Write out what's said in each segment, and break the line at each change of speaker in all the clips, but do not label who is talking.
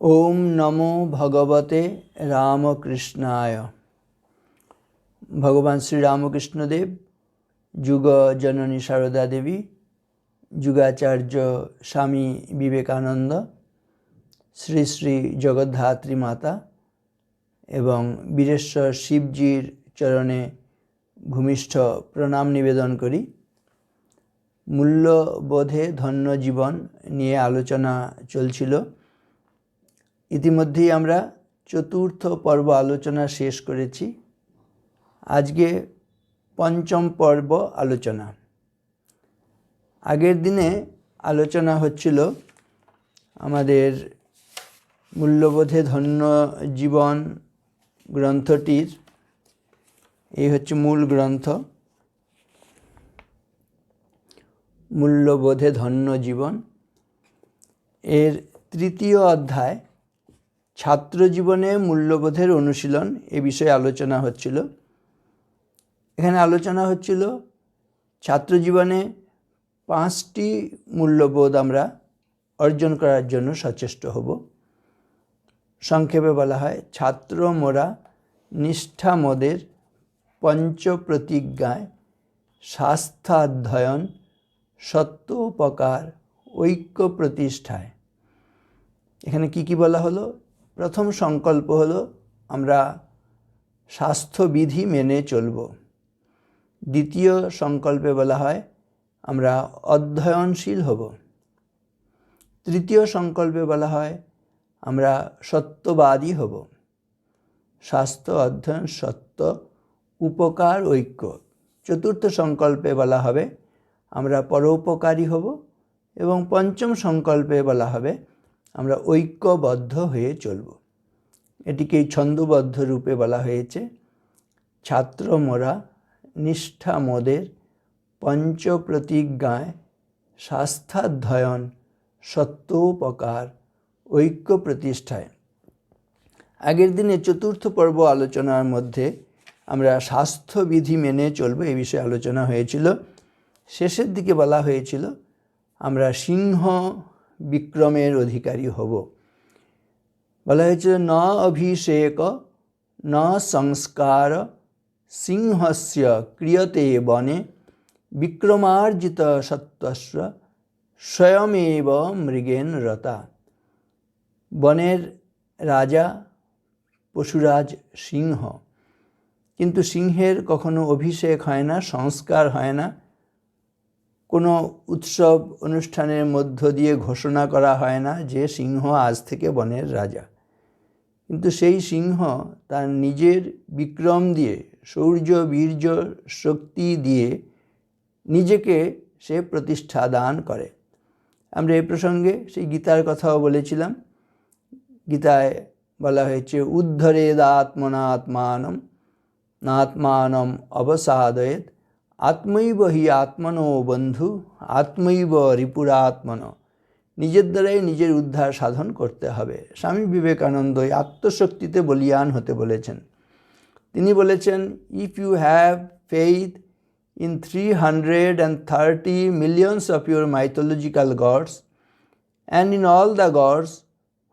ओम नमो भगवते रामकृष्णाय। भगवान श्री रामकृष्ण देव, जुग जननी शारदा देवी, जुगाचार्य स्वामी विवेकानंद, श्री श्री जगद्धात्री माता एवं वीरेश्वर शिवजीर चरणे भूमिष्ठ प्रणाम निवेदन करी। मूल्यबोधे धन्य जीवन निये आलोचना चलछिलो। इतिमध्ये आमरा चतुर्थ पर्व आलोचना शेष करेছি। आजके पंचम पर्व आलोचना। आगेर दिने आलोचना हच्छिलो आमादेर मूल्यबोधे धन्य जीवन ग्रंथटिर এই হচ্ছে মূল গ্রন্থ। मूल्यबोधे धन्य जीवन এর তৃতীয় অধ্যায় छात्र जीवने मूल्यबोधेर अनुशीलन ए विषये आलोचना हच्छिलो। एखाने आलोचना हच्छिलो छात्र जीवने 5टी मूल्यबोध आमरा अर्जन करार जन्य सचेष्ट हब। संक्षेपे बला हय, छात्र मोरा निष्ठा मोदेर पंच प्रतिज्ञाय शास्त्राध्ययन सत्योपकार ऐक्य प्रतिष्ठाय। एखाने की बला हलो? प्रथम संकल्प हलो आमरा स्वास्थ्य विधि मेने चलब। द्वितीय संकल्पे बला हय आमरा अध्ययनशील हब। तृतीय संकल्पे बला हय आमरा सत्यवादी हब। स्वास्थ्य अध्ययन सत्य उपकार ऐक्य। चतुर्थ संकल्पे बला हबे आमरा परोपकारी हब एवं पंचम संकल्पे बला हबे আমরা ঐক্যবদ্ধ হয়ে চলব। এটিকে ছন্দবদ্ধ রূপে বলা হয়েছে, ছাত্র মোরা নিষ্ঠা মোদের পঞ্চ প্রতিজ্ঞায় শাস্ত্রাধ্যয়ন সত্যোপকার ঐক্য প্রতিষ্ঠায়। আগের দিনে চতুর্থ পর্ব আলোচনার মধ্যে আমরা স্বাস্থ্যবিধি মেনে চলব এই বিষয়ে আলোচনা হয়েছিল। শেষের দিকে বলা হয়েছিল আমরা সিংহ विक्रमेर अधिकारी हब। बला हयेछे न अभिषेक न संस्कार सिंहस्य क्रियते वने विक्रमार्जित सत्त्वस्य स्वयमेव मृगेन रता। वनेर राजा पशुराज सिंह, किन्तु सिंहेर कखनो अभिषेक हय ना, संस्कार हय ना, কোনো উৎসব অনুষ্ঠানের মধ্য দিয়ে ঘোষণা করা হয় না যে সিংহ আজ থেকে বনের রাজা। কিন্তু সেই সিংহ তার নিজের বিক্রম দিয়ে, শৌর্য বীর্য শক্তি দিয়ে নিজেকে সে প্রতিষ্ঠা দান করে। আমরা এই প্রসঙ্গে সেই গীতার কথাও বলেছিলাম। গীতায় বলা হয়েছে উদ্ধরেদাত্মনাত্মানম নাত্মানম অবসাদয়েত आत्मैव हि आत्मनो बंधु आत्मैव रिपुरात्मनो। निजेर द्वाराई निजेर उद्धार साधन करते हबे। स्वामी विवेकानंद आत्मशक्तिते बलियान होते बोलेछेन। तिनि बोलेछेन, if you have faith in 330 millions of your mythological gods and in all the gods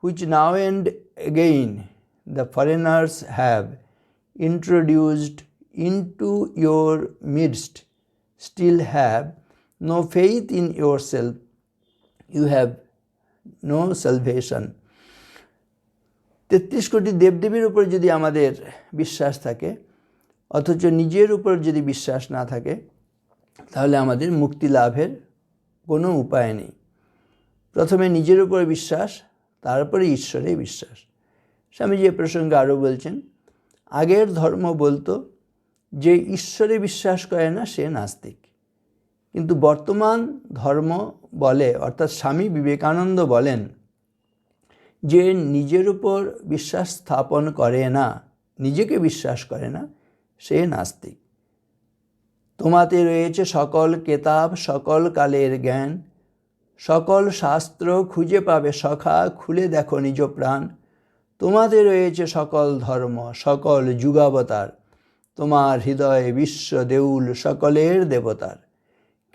which now and again the foreigners have introduced into your midst, still have no faith in yourself, you have no salvation। 33 কোটি দেবদেবীর উপর যদি আমাদের বিশ্বাস থাকে অথচ নিজের উপর যদি বিশ্বাস না থাকে তাহলে আমাদের মুক্তি লাভের কোনো উপায় নেই। প্রথমে নিজের উপর বিশ্বাস, তারপরে ঈশ্বরে বিশ্বাস। স্বামীজি এ প্রসঙ্গে আরও বলছেন, আগের ধর্ম বলতো যে ঈশ্বরে বিশ্বাস করে না সে নাস্তিক, কিন্তু বর্তমান ধর্ম বলে, অর্থাৎ স্বামী বিবেকানন্দ বলেন যে নিজের উপর বিশ্বাস স্থাপন করে না, নিজেকে বিশ্বাস করে না, সে নাস্তিক। তোমাতে রয়েছে সকল কেতাব সকল কালের জ্ঞান, সকল শাস্ত্র খুঁজে পাবে সখা, খুলে দেখো নিজ প্রাণ। তোমাতে রয়েছে সকল ধর্ম সকল যুগাবতার, তোমার হৃদয়ে বিশ্ব দেউল সকলের দেবতার।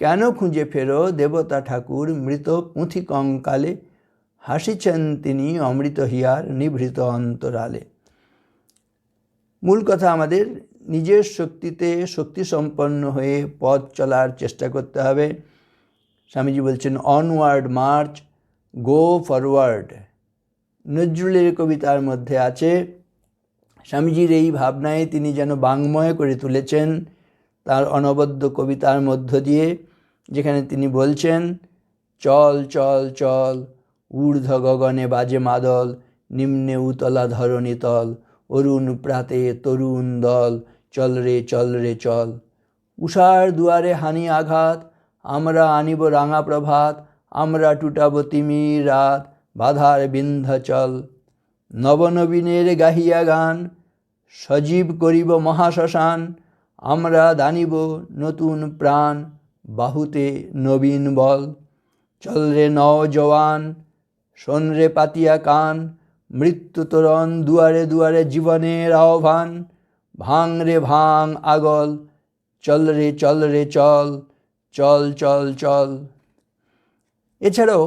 কেন খুঁজে ফেরো দেবতা ঠাকুর মৃত পুঁথি কঙ্কালে, হাসিছেন তিনি অমৃত হিয়ার নিভৃত অন্তরালে। মূল কথা, আমাদের নিজের শক্তিতে শক্তিসম্পন্ন হয়ে পথ চলার চেষ্টা করতে হবে। স্বামীজি বলছেন অনওয়ার্ড মার্চ, গো ফরওয়ার্ড। নজরুলের কবিতার মধ্যে আছে। স্বামীজির এই ভাবনায় তিনি যেন বাঙ্ময় করে তুলেছেন তার অনবদ্য কবিতার মধ্য দিয়ে, যেখানে তিনি বলছেন চল চল চল, ঊর্ধ্ব গগনে বাজে মাদল, নিম্নে উতলা ধরণী তল, অরুণ প্রাতে তরুণ দল, চল রে চল। উষার দুয়ারে হানি আঘাত, আমরা আনিব রাঙা প্রভাত, আমরা টুটাব তিমির রাত, বাধার বিন্ধ্যাচল। নবনবীনের গাহিয়া গান, সজীব করিব মহাশ্মশান, আমরা দানিব নতুন প্রাণ, বাহুতে নবীন বল। চল রে নওজওয়ান, শোন রে পাতিয়া কান, মৃত্যু তোরণ দুয়ারে দুয়ারে জীবনের আহ্বান, ভাঙ রে ভাঙ আগল, চল রে চল, চল চল চল। এছাড়াও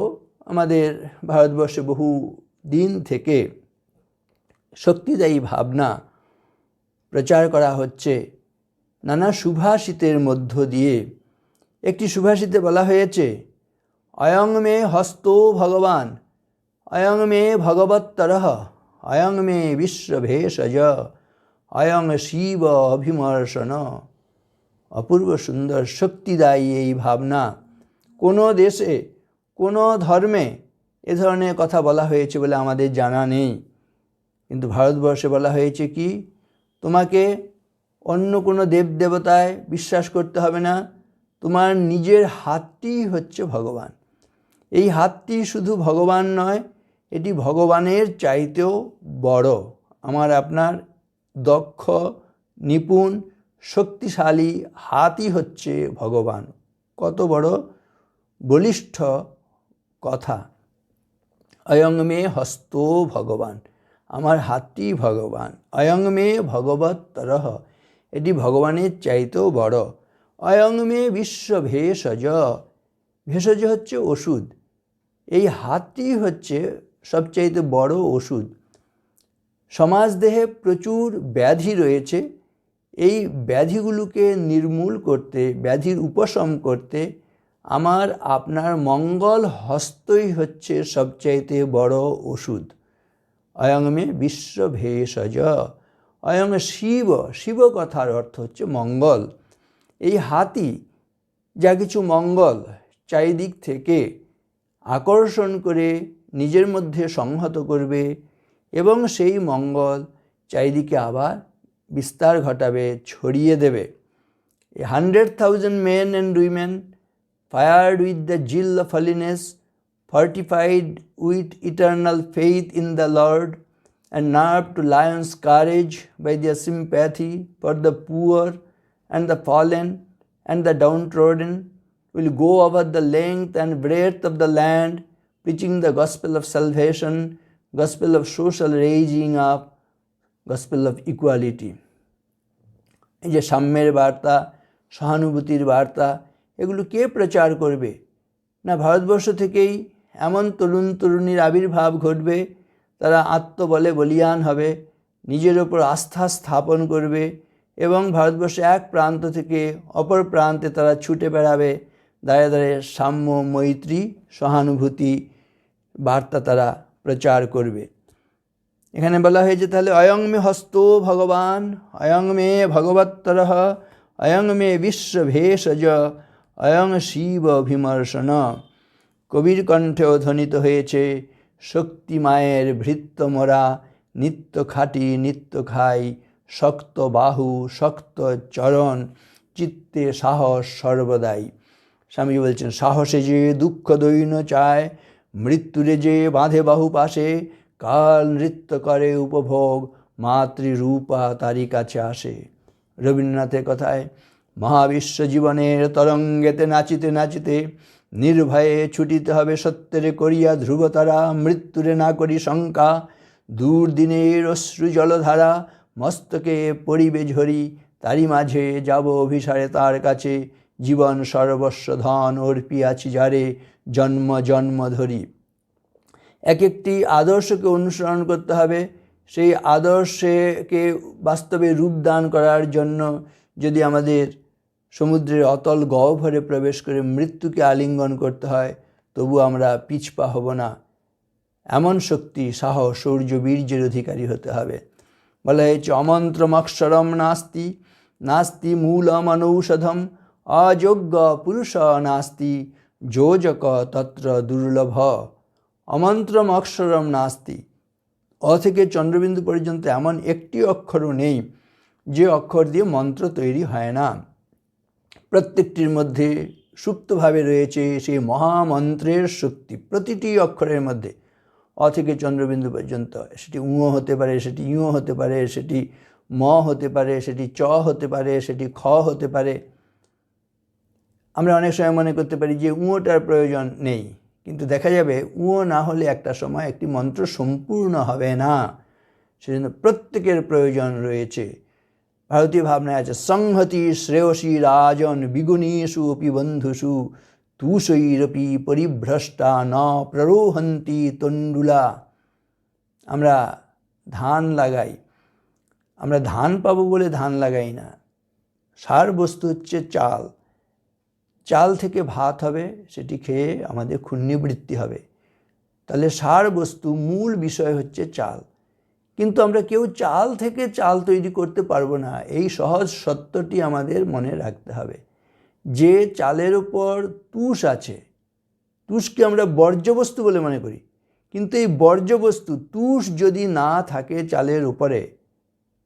আমাদের ভারতবর্ষে বহু দিন থেকে শক্তিদায়ী ভাবনা প্রচার করা হচ্ছে নানা সুভাষিতের মধ্য দিয়ে। একটি সুভাষিতে বলা হয়েছে অয়ং মে হস্তো ভগবান, অয়ং মে ভগবত্তরঃ, অয়ং মে বিশ্বভেষজ, অয়ং শিব অভিমর্শন। অপূর্ব সুন্দর শক্তিদায়ী এই ভাবনা। কোনো দেশে কোনো ধর্মে এ ধরনের কথা বলা হয়েছে বলে আমাদের জানা নেই, কিন্তু ভারতবর্ষে বলা হয়েছে কি, তোমাকে অন্য কোনো দেবদেবতায় বিশ্বাস করতে হবে না, তোমার নিজের হাতটিই হচ্ছে ভগবান। এই হাতটি শুধু ভগবান নয়, এটি ভগবানের চাইতেও বড়। আমার আপনার দক্ষ, নিপুণ, শক্তিশালী হাতই হচ্ছে ভগবান। কত বড় বলিষ্ঠ কথা। অয়ং মে হস্তো ভগবান, আমার হাতটি ভগবান। অয়ং মে ভগবত্তরঃ, এটি ভগবানের চাইতেও বড়। অয়ং মে বিশ্বভেষজ, ভেষজ হচ্ছে ওষুধ। এই হাতটি হচ্ছে সবচাইতে বড় ওষুধ। সমাজ দেহে প্রচুর ব্যাধি রয়েছে, এই ব্যাধিগুলোকে নির্মূল করতে, ব্যাধির উপশম করতে আমার আপনার মঙ্গল হস্তই হচ্ছে সবচাইতে বড় ওষুধ। অয়ং মে বিশ্বভেষজ, অয়ং শিব, শিব কথার অর্থ হচ্ছে মঙ্গল। এই হাতই যা কিছু মঙ্গল চারিদিক থেকে আকর্ষণ করে নিজের মধ্যে সংহত করবে এবং সেই মঙ্গল চারিদিকে আবার বিস্তার ঘটাবে, ছড়িয়ে দেবে। 100,000 men and women fired with the zeal of holiness, fortified with eternal faith in the Lord, and nerved to lion's courage by their sympathy for the poor and the fallen and the downtrodden, will go over the length and breadth of the land, preaching the gospel of salvation, gospel of social raising up, gospel of equality. এই যে সাম্যের বার্তা, সহানুভূতির বার্তা, এগুলো কে প্রচার করবে? না, ভারতবর্ষ থেকেই এমন তরুণ তরুণীর আবির্ভাব ঘটবে, তারা আত্মবলে বলীয়ান হবে, নিজের ওপর আস্থা স্থাপন করবে এবং ভারতবর্ষে এক প্রান্ত থেকে অপর প্রান্তে তারা ছুটে বেড়াবে, দাঁড়ে দাঁড়িয়ে সাম্য, মৈত্রী, সহানুভূতি বার্তা তারা প্রচার করবে। এখানে বলা হয়েছে তাহলে অয়ং মে হস্তো ভগবান, অয়ং মে ভগবত্তরঃ, অয়ং মে বিশ্বভেষজ, অয়ং শিব অভিমর্শন। কবির কণ্ঠেও ধ্বনিত হয়েছে শক্তি মায়ের ভৃত্য মোরা, নিত্য খাটি নিত্য খাই, শক্ত বাহু শক্ত চরণ, চিত্তে সাহস সর্বদাই। স্বামীজি বলছেন সাহসে যে দুঃখ দৈন্য চায়, মৃত্যুরে যে বাঁধে বাহু পাশে, কাল নৃত্য করে উপভোগ, মাতৃরূপা তারি কাছে আসে। রবীন্দ্রনাথের কথায় মহাবিশ্ব জীবনের তরঙ্গেতে নাচিতে নাচিতে, নির্ভয়ে ছুটিতে হবে সত্যের করিয়া ধ্রুবতারা, মৃত্যুরে না করি শঙ্কা, দুর্দিনের অশ্রু জলধারা, মস্তকে পড়িবে ঝরি, তারি মাঝে যাব অভিসারে তার কাছে, জীবন সর্বস্ব ধন অর্পিয়াছি যারে, জন্ম জন্ম ধরি। এক একটি আদর্শকে অনুসরণ করতে হবে। সেই আদর্শকে বাস্তবে রূপদান করার জন্য যদি আমাদের সমুদ্রের অতল গহ্বরে প্রবেশ করে মৃত্যুকে আলিঙ্গন করতে হয়, তবু আমরা পিছপা হব না। এমন শক্তি, সাহস, শৌর্য, বীর্যের অধিকারী হতে হবে। বলা হয়েছে অমন্ত্রমক্ষরম নাস্তি, নাস্তি মূলমনৌষধম, অযোগ্য পুরুষ নাস্তি, যোজক তত্র দুর্লভ। অমন্ত্রম অক্ষরম নাস্তি, অ থেকে চন্দ্রবিন্দু পর্যন্ত এমন একটি অক্ষরও নেই যে অক্ষর দিয়ে মন্ত্র তৈরি হয় না। প্রত্যেকটির মধ্যে সুপ্তভাবে রয়েছে সেই মহামন্ত্রের শক্তি, প্রতিটি অক্ষরের মধ্যে। অ থেকে চন্দ্রবিন্দু পর্যন্ত, সেটি উঁ হতে পারে, সেটি ইঁ হতে পারে, সেটি ম হতে পারে, সেটি চ হতে পারে, সেটি খ হতে পারে। আমরা অনেক সময় মনে করতে পারি যে উঁটার প্রয়োজন নেই, কিন্তু দেখা যাবে উঁ না হলে একটা সময় একটি মন্ত্র সম্পূর্ণ হবে না। সেজন্য প্রত্যেকের প্রয়োজন রয়েছে। ভারতীয় ভাবনায় আছে সংহতি শ্রেয়সী রাজন বিগুণীষু অপি বন্ধুষু তুষৈরপি পরিভ্রষ্টা ন প্ররোহন্তি তণ্ডুলা। আমরা ধান লাগাই, আমরা ধান পাবো বলে ধান লাগাই না। সার বস্তু হচ্ছে চাল, চাল থেকে ভাত হবে, সেটি খেয়ে আমাদের ক্ষুণ্ণিবৃত্তি হবে। তাহলে সার বস্তু, মূল বিষয় হচ্ছে চাল। কিন্তু আমরা কেউ চাল থেকে চাল তৈরি করতে পারবো না। এই সহজ সত্যটি আমাদের মনে রাখতে হবে। যে চালের উপর তুষ আছে, তুষকে আমরা বর্জ্যবস্তু বলে মনে করি, কিন্তু এই বর্জ্যবস্তু তুষ যদি না থাকে চালের উপরে,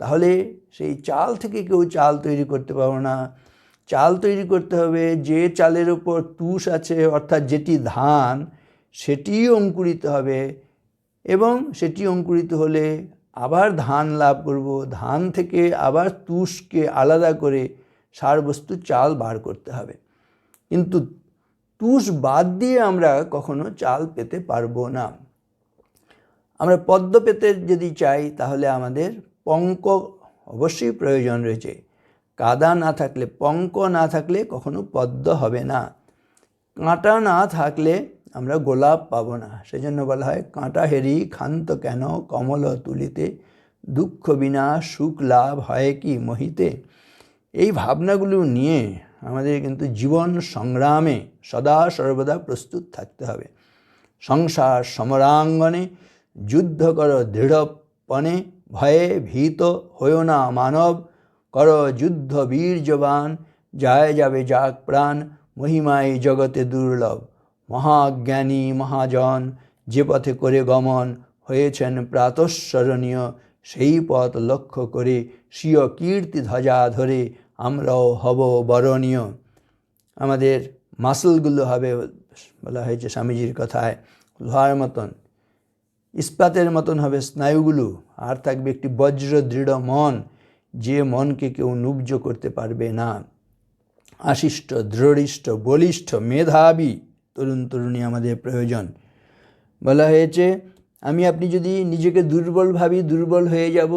তাহলে সেই চাল থেকে কেউ চাল তৈরি করতে পারবো না। চাল তৈরি করতে হবে যে চালের উপর তুষ আছে, অর্থাৎ যেটি ধান, সেটি অঙ্কুরিত হবে, এবং সেটি অঙ্কুরিত হলে আবার ধান লাভ করব। ধান থেকে আবার তুষকে আলাদা করে সারবস্তু চাল বার করতে হবে। কিন্তু তুষ বাদ দিয়ে আমরা কখনো চাল পেতে পারবো না। আমরা পদ্ম পেতে যদি চাই, তাহলে আমাদের পঙ্ক অবশ্যই প্রয়োজন রয়েছে। কাদা না থাকলে, পঙ্ক না থাকলে কখনো পদ্ম হবে না। কাঁটা না থাকলে আমরা গোলাপ পাবো না। সেজন্য বলা হয় কাঁটা হেরি ক্ষান্ত কেন কমল তুলিতে, দুঃখ বিনা সুখ লাভ হয় কি মহিতে। এই ভাবনাগুলো নিয়ে আমাদের কিন্তু জীবন সংগ্রামে সদা সর্বদা প্রস্তুত থাকতে হবে। সংসার সমরাঙ্গনে যুদ্ধ কর দৃঢ়পণে, ভয়ে ভীত হয়েও না মানব, কর যুদ্ধ বীর্যবান, যায় যাবে যাক প্রাণ, মহিমায় জগতে দুর্লভ। মহাজ্ঞানী মহাজন যে পথে করে গমন, হয়েছেন প্রাতঃস্মরণীয়, সেই পথ লক্ষ্য করে স্বীয় কীর্তি ধ্বজা ধরে আমরাও হব বরণীয়। আমাদের মাসলগুলো হবে, বলা হয়েছে স্বামীজির কথায়, লোহার মতন, ইস্পাতের মতন হবে স্নায়ুগুলো, আর থাকবে একটি বজ্র দৃঢ় মন, যে মনকে কেউ নুব্জ করতে পারবে না। আশিষ্ট, দৃঢ়িষ্ঠ, বলিষ্ঠ, মেধাবী তরুণ তরুণী আমাদের প্রয়োজন। বলা হয়েছে আমি আপনি যদি নিজেকে দুর্বল ভাবি, দুর্বল হয়ে যাব,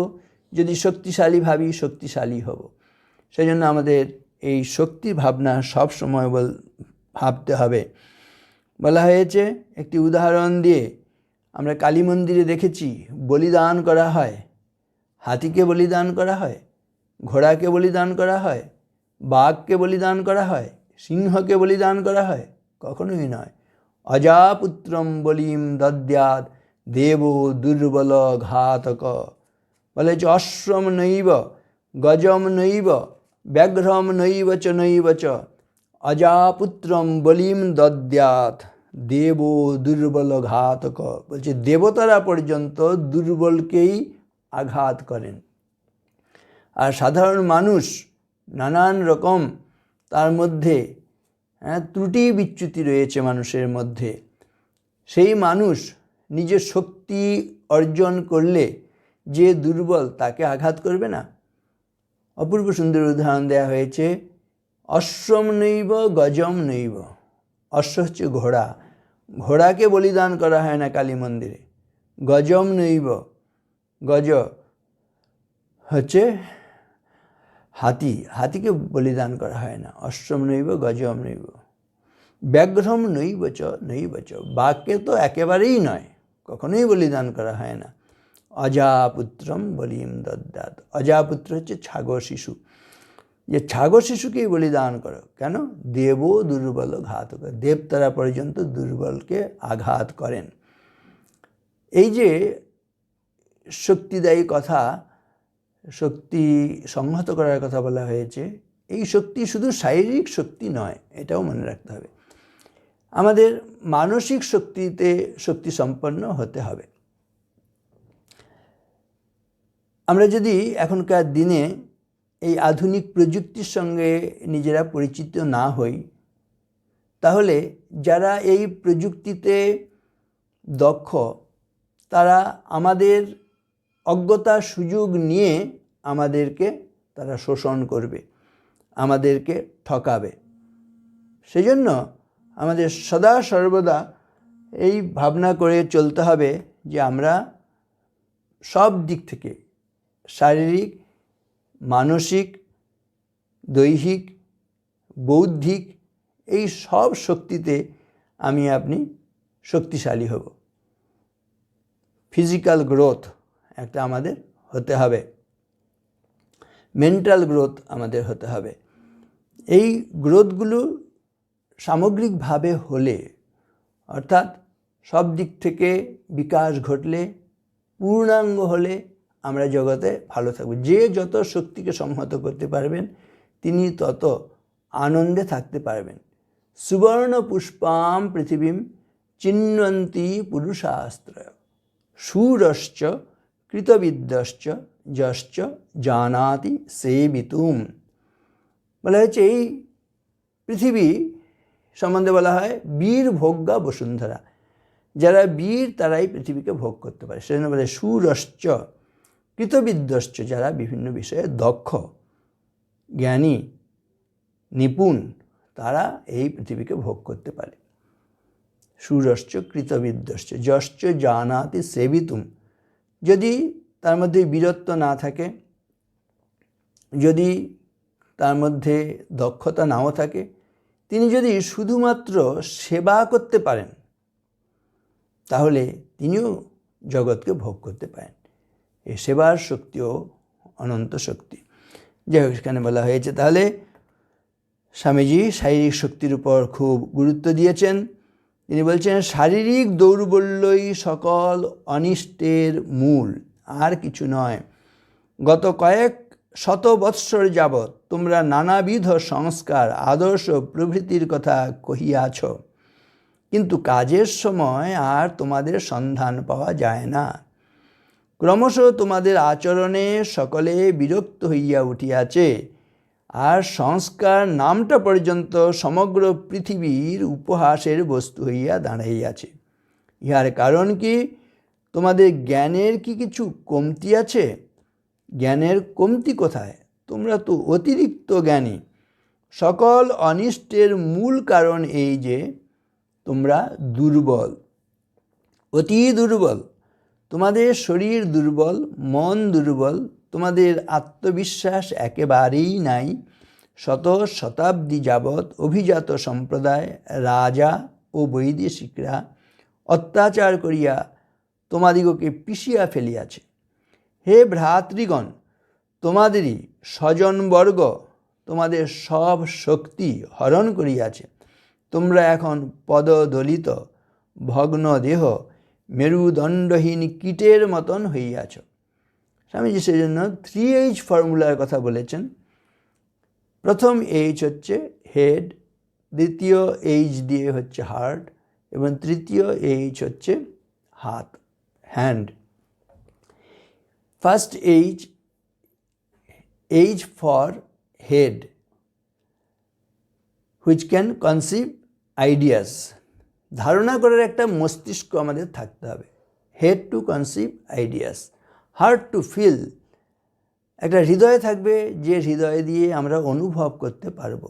যদি শক্তিশালী ভাবি, শক্তিশালী হব। সেই জন্য আমাদের এই শক্তি ভাবনা সব সময় ভাবতে হবে। বলা হয়েছে একটি উদাহরণ দিয়ে, আমরা কালী মন্দিরে দেখেছি বলিদান করা হয়, হাতিকে বলিদান করা হয়, ঘোড়াকে বলিদান করা হয়, বাঘকে বলিদান করা হয়, সিংহকে বলিদান করা হয়? কখনোই নয়। অজাপুত্রম বলিম দদ্যাৎ দেব দুর্বল ঘাতক। বলে যে অশ্রম নৈব গজম নৈব ব্যাঘ্রম নৈব চ নৈব চ, অজাপুত্রম বলিম দদ্যাৎ দেব দুর্বল ঘাতক। বলছে দেবতারা পর্যন্ত দুর্বলকেই আঘাত করেন। আর সাধারণ মানুষ নানান রকম তার মধ্যে ত্রুটি বিচ্যুতি রয়েছে মানুষের মধ্যে। সেই মানুষ নিজের শক্তি অর্জন করলে যে দুর্বল তাকে আঘাত করবে না। অপূর্ব সুন্দর উদাহরণ দেওয়া হয়েছে, অশ্বম নৈব গজম নৈব। অশ্ব হচ্ছে ঘোড়া, ঘোড়াকে বলিদান করা হয় না কালী মন্দিরে। গজম নৈব, গজ হচ্ছে হাতি, হাতিকে বলিদান করা হয় না। অশ্বম নৈব গজম নৈব। ব্যাঘ্রম নৈব চ নৈব চ, বাঘকে তো একেবারেই নয়, কখনোই বলিদান করা হয় না। অজাপুত্রম বলিম দদ্যাৎ, অজাপুত্র হচ্ছে ছাগর শিশু, যে ছাগর শিশুকেই বলিদান করো। কেন? দেব দুর্বল ঘাতক, দেবতারা পর্যন্ত দুর্বলকে আঘাত করেন। এই যে শক্তিদায়ী কথা, শক্তি সংহত করার কথা বলা হয়েছে, এই শক্তি শুধু শারীরিক শক্তি নয়, এটাও মনে রাখতে হবে। আমাদের মানসিক শক্তিতে শক্তি সম্পন্ন হতে হবে। আমরা যদি এখনকার দিনে এই আধুনিক প্রযুক্তির সঙ্গে নিজেরা পরিচিত না হই, তাহলে যারা এই প্রযুক্তিতে দক্ষ তারা আমাদের অজ্ঞতার সুযোগ নিয়ে আমাদেরকে তারা শোষণ করবে, আমাদেরকে ঠকাবে। সেজন্য আমাদের সদা সর্বদা এই ভাবনা করে চলতে হবে যে আমরা সব দিক থেকে, শারীরিক, মানসিক, দৈহিক, বৌদ্ধিক, এই সব শক্তিতে আমি আপনি শক্তিশালী হব। ফিজিক্যাল গ্রোথ একটা আমাদের হতে হবে, মেন্টাল গ্রোথ আমাদের হতে হবে। এই গ্রোথগুলো সামগ্রিকভাবে হলে, অর্থাৎ সব দিক থেকে বিকাশ ঘটলে, পূর্ণাঙ্গ হলে আমরা জগতে ভালো থাকব। যে যত শক্তিকে সংহত করতে পারবেন তিনি তত আনন্দে থাকতে পারবেন। সুবর্ণ পুষ্পাম পৃথিবীম চিন্বন্তি পুরুষাস্ত্রয় শূরশ্চ কৃতবিদ্যশ্চ যশ্চ জানাতি সেবিতুম। বলা হয়েছে এই পৃথিবী সম্বন্ধে বলা হয় বীর ভোগ্যা বসুন্ধরা, যারা বীর তারাই পৃথিবীকে ভোগ করতে পারে। সেজন্য বলে শূরশ্চ কৃতবিদ্যশ্চ, যারা বিভিন্ন বিষয়ে দক্ষ, জ্ঞানী, নিপুণ, তারা এই পৃথিবীকে ভোগ করতে পারে। শূরশ্চ কৃতবিদ্যশ্চ যশ্চ জানাতি সেবিতুম। যদি তার মধ্যে বীরত্ব না থাকে, যদি তার মধ্যে দক্ষতা নাও থাকে, তিনি যদি শুধুমাত্র সেবা করতে পারেন তাহলে তিনিও জগৎকে ভোগ করতে পারেন। এই সেবার শক্তিও অনন্ত শক্তি। যাই হোক, সেখানে বলা হয়েছে তাহলে স্বামীজি শারীরিক শক্তির উপর খুব গুরুত্ব দিয়েছেন। তিনি বলছেন শারীরিক দৌর্বল্যই সকল অনিষ্টের মূল, আর কিছু নয়। গত কয়েক শত বৎসর যাবৎ তোমরা নানাবিধ সংস্কার, আদর্শ প্রভৃতির কথা কহিয়াছ, কিন্তু কাজের সময় আর তোমাদের সন্ধান পাওয়া যায় না। ক্রমশ তোমাদের আচরণে সকলে বিরক্ত হইয়া উঠিয়াছে, আর সংস্কার নামটা পর্যন্ত সমগ্র পৃথিবীর উপহাসের বস্তু হইয়া দাঁড়াইয়াছে। ইহার কারণ কি? তোমাদের জ্ঞানের কি কিছু কমতি আছে? জ্ঞানের কমতি কোথায়? তোমরা তো অতিরিক্ত জ্ঞানী। সকল অনিষ্টের মূল কারণ এই যে তোমরা দুর্বল, অতি দুর্বল। তোমাদের শরীর দুর্বল, মন দুর্বল, তোমাদের আত্মবিশ্বাস একেবারেই নাই। শত শতাব্দী যাবৎ অভিজাত সম্প্রদায়, রাজা ও বৈদেশিকরা অত্যাচার করিয়া তোমাদিগকে পিষিয়া ফেলিয়াছে। হে ভ্রাতৃগণ, তোমাদেরই স্বজনবর্গ তোমাদের সব শক্তি হরণ করিয়াছে। তোমরা এখন পদদলিত, ভগ্ন দেহ, মেরুদণ্ডহীন কীটের মতন হইয়াছ। স্বামীজি সেজন্য 3H ফর্মুলার কথা বলেছেন। প্রথম H হচ্ছে হেড, দ্বিতীয় H দিয়ে হচ্ছে হার্ট, এবং তৃতীয় H হচ্ছে হাত, hand. First H for head, which can conceive ideas. ধারণা করার একটা মস্তিষ্ক আমাদের থাকতে হবে। Head to conceive ideas, heart to feel, একটা হৃদয় থাকবে যে হৃদয় দিয়ে আমরা অনুভব করতে পারবো,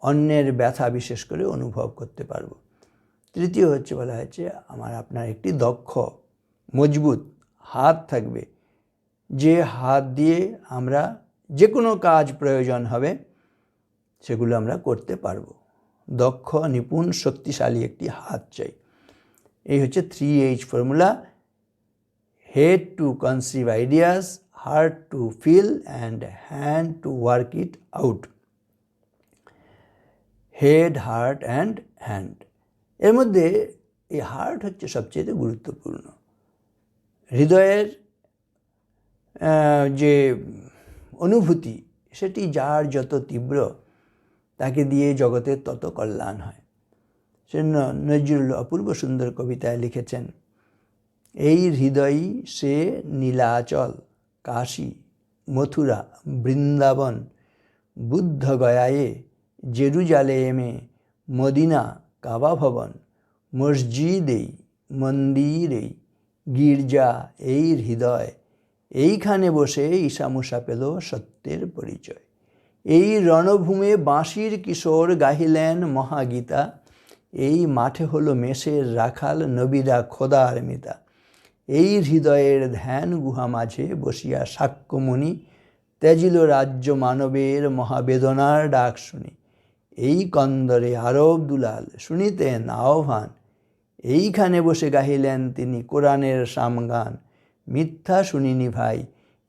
অন্যের ব্যথা বিশেষ করে অনুভব করতে পারবো। তৃতীয় হচ্ছে বলা হয়েছে আমার আপনার একটি দক্ষ মজবুত হাত থাকবে, যে হাত দিয়ে আমরা যে কোনো কাজ প্রয়োজন হবে সেগুলো আমরা করতে পারবো। দক্ষ, নিপুণ, শক্তিশালী একটি হাত চাই। এই হচ্ছে 3H formula: head to conceive ideas, heart to feel and hand to work it out. Head, heart and hand. এর মধ্যে এই হার্ট হচ্ছে সবচেয়ে গুরুত্বপূর্ণ। হৃদয়ের যে অনুভূতি সেটি যার যত তীব্র, তাকে দিয়ে জগতের তত কল্যাণ হয়। সেজন্য নজরুল অপূর্ব সুন্দর কবিতায় লিখেছেন, এই হৃদয়ই সে নীলাচল, কাশী মথুরা বৃন্দাবন, বুদ্ধ গয়ায়ে জেরুজালেমে, মদিনা কাবা ভবন, মসজিদেই মন্দিরেই গির্জা এই হৃদয়, এইখানে বসে ঈশামূষা পেল সত্যের পরিচয়। এই রণভূমে বাঁশির কিশোর গাহিলেন মহাগীতা, এই মাঠে হলো মেষের রাখাল, নবীরা খোদার মিতা। এই হৃদয়ের ধ্যান গুহা মাঝে বসিয়া সাক্ষ্যমণি, ত্যাজিল রাজ্য মানবের মহাবেদনার ডাক শুনি। এই কন্দরে আরব দুলাল শুনিতেন আহ্বান, এইখানে বসে গাহিলেন তিনি কোরআনের সামগান। মিথ্যা শুনিনি ভাই,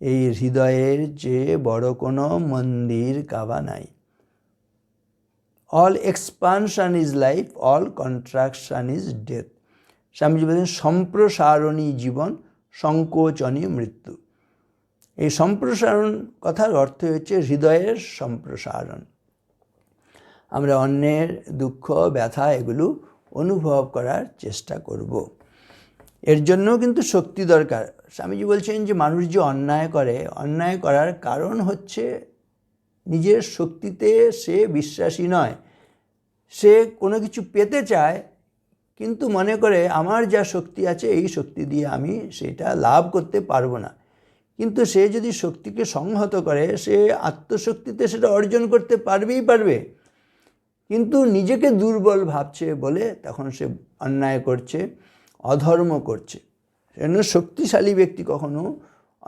এই হৃদয়ের চেয়ে বড় কোনো মন্দির কাবা নাই। All expansion is life, all contraction is death. Swamiji বলেন, সম্প্রসারণী জীবন, সংকোচনী মৃত্যু। এই সম্প্রসারণ কথার অর্থ হচ্ছে হৃদয়ের সম্প্রসারণ। আমরা অন্যের দুঃখ ব্যথা এগুলো অনুভব করার চেষ্টা করব। এর জন্যও কিন্তু শক্তি দরকার। স্বামীজি বলছেন যে মানুষ যে অন্যায় করে, অন্যায় করার কারণ হচ্ছে নিজের শক্তিতে সে বিশ্বাসী নয়। সে কোনো কিছু পেতে চায়, কিন্তু মনে করে আমার যা শক্তি আছে এই শক্তি দিয়ে আমি সেটা লাভ করতে পারবো না। কিন্তু সে যদি শক্তিকে সংহত করে, সে আত্মশক্তিতে সেটা অর্জন করতে পারবেই পারবে। কিন্তু নিজেকে দুর্বল ভাবছে বলে তখন সে অন্যায় করছে, অধর্ম করছে। সেজন্য শক্তিশালী ব্যক্তি কখনো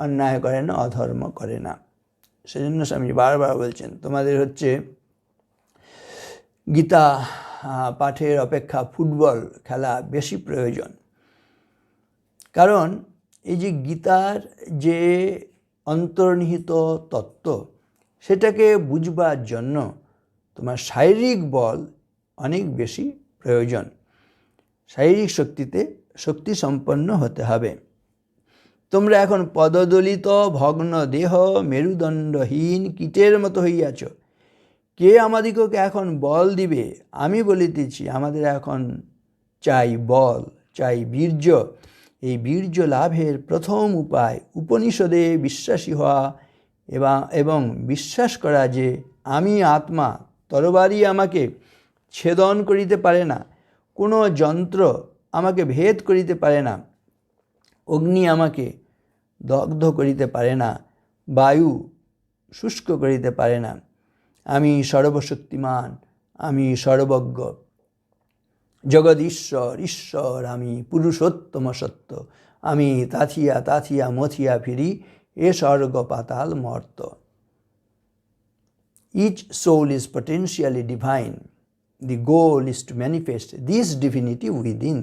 অন্যায় করে না, অধর্ম করে না। সেজন্য স্বামী বারবার বলছেন, তোমাদের হচ্ছে গীতা পাঠের অপেক্ষা ফুটবল খেলা বেশি প্রয়োজন। কারণ এই যে গীতার যে অন্তর্নিহিত তত্ত্ব, সেটাকে বুঝবার জন্য তোমার শারীরিক বল অনেক বেশি প্রয়োজন। শারীরিক শক্তিতে শক্তি সম্পন্ন হতে হবে। তোমরা এখন পদদলিত ভগ্ন দেহ, মেরুদণ্ডহীন কীটের মতো হইয়াছ। কে আমাদিগকে এখন বল দিবে? আমি বলিতেছি, আমাদের এখন চাই বল, চাই বীর্য। এই বীর্য লাভের প্রথম উপায় উপনিষদে বিশ্বাসী হওয়া এবং বিশ্বাস করা যে আমি আত্মা, তরবারি আমাকে ছেদন করিতে পারে না, কোনো যন্ত্র আমাকে ভেদ করিতে পারে না, অগ্নি আমাকে দগ্ধ করিতে পারে না, বায়ু শুষ্ক করিতে পারে না। আমি সর্বশক্তিমান, আমি সর্বজ্ঞ, জগদীশ্বর ঈশ্বর, আমি পুরুষোত্তম সত্য, আমি তাথিয়া তাথিয়া মথিয়া ফিরি, এ স্বর্গ পাতাল মর্ত। Each soul is potentially divine. The goal is to manifest this divinity within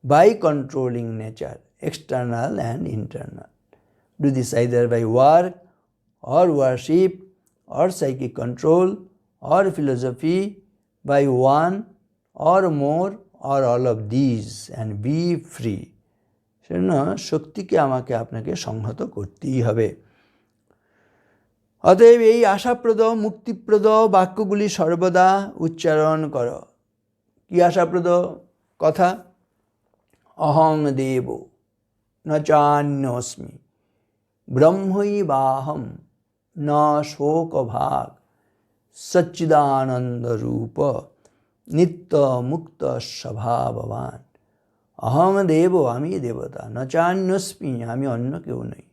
by controlling nature, external and internal. Do this either by work or worship or psychic control or philosophy, by one or more or all of these, and be free. সেজন্য শক্তিকে আমাকে আপনাকে সংহত করতেই হবে। অতএব এই আশাপ্রদ মুক্তিপ্রদ বাক্যগুলি সর্বদা উচ্চারণ করো। কি আশাপ্রদ কথা? অহং দেব ন চান্যস্মি ব্রহ্মৈবাহম ন শোকভাগ সচ্চিদানন্দ রূপ নিত্য মুক্ত স্বভাববান। অহং দেব, আমি দেবতা, ন চান্যস্মি, আমি অন্য কেউ নই,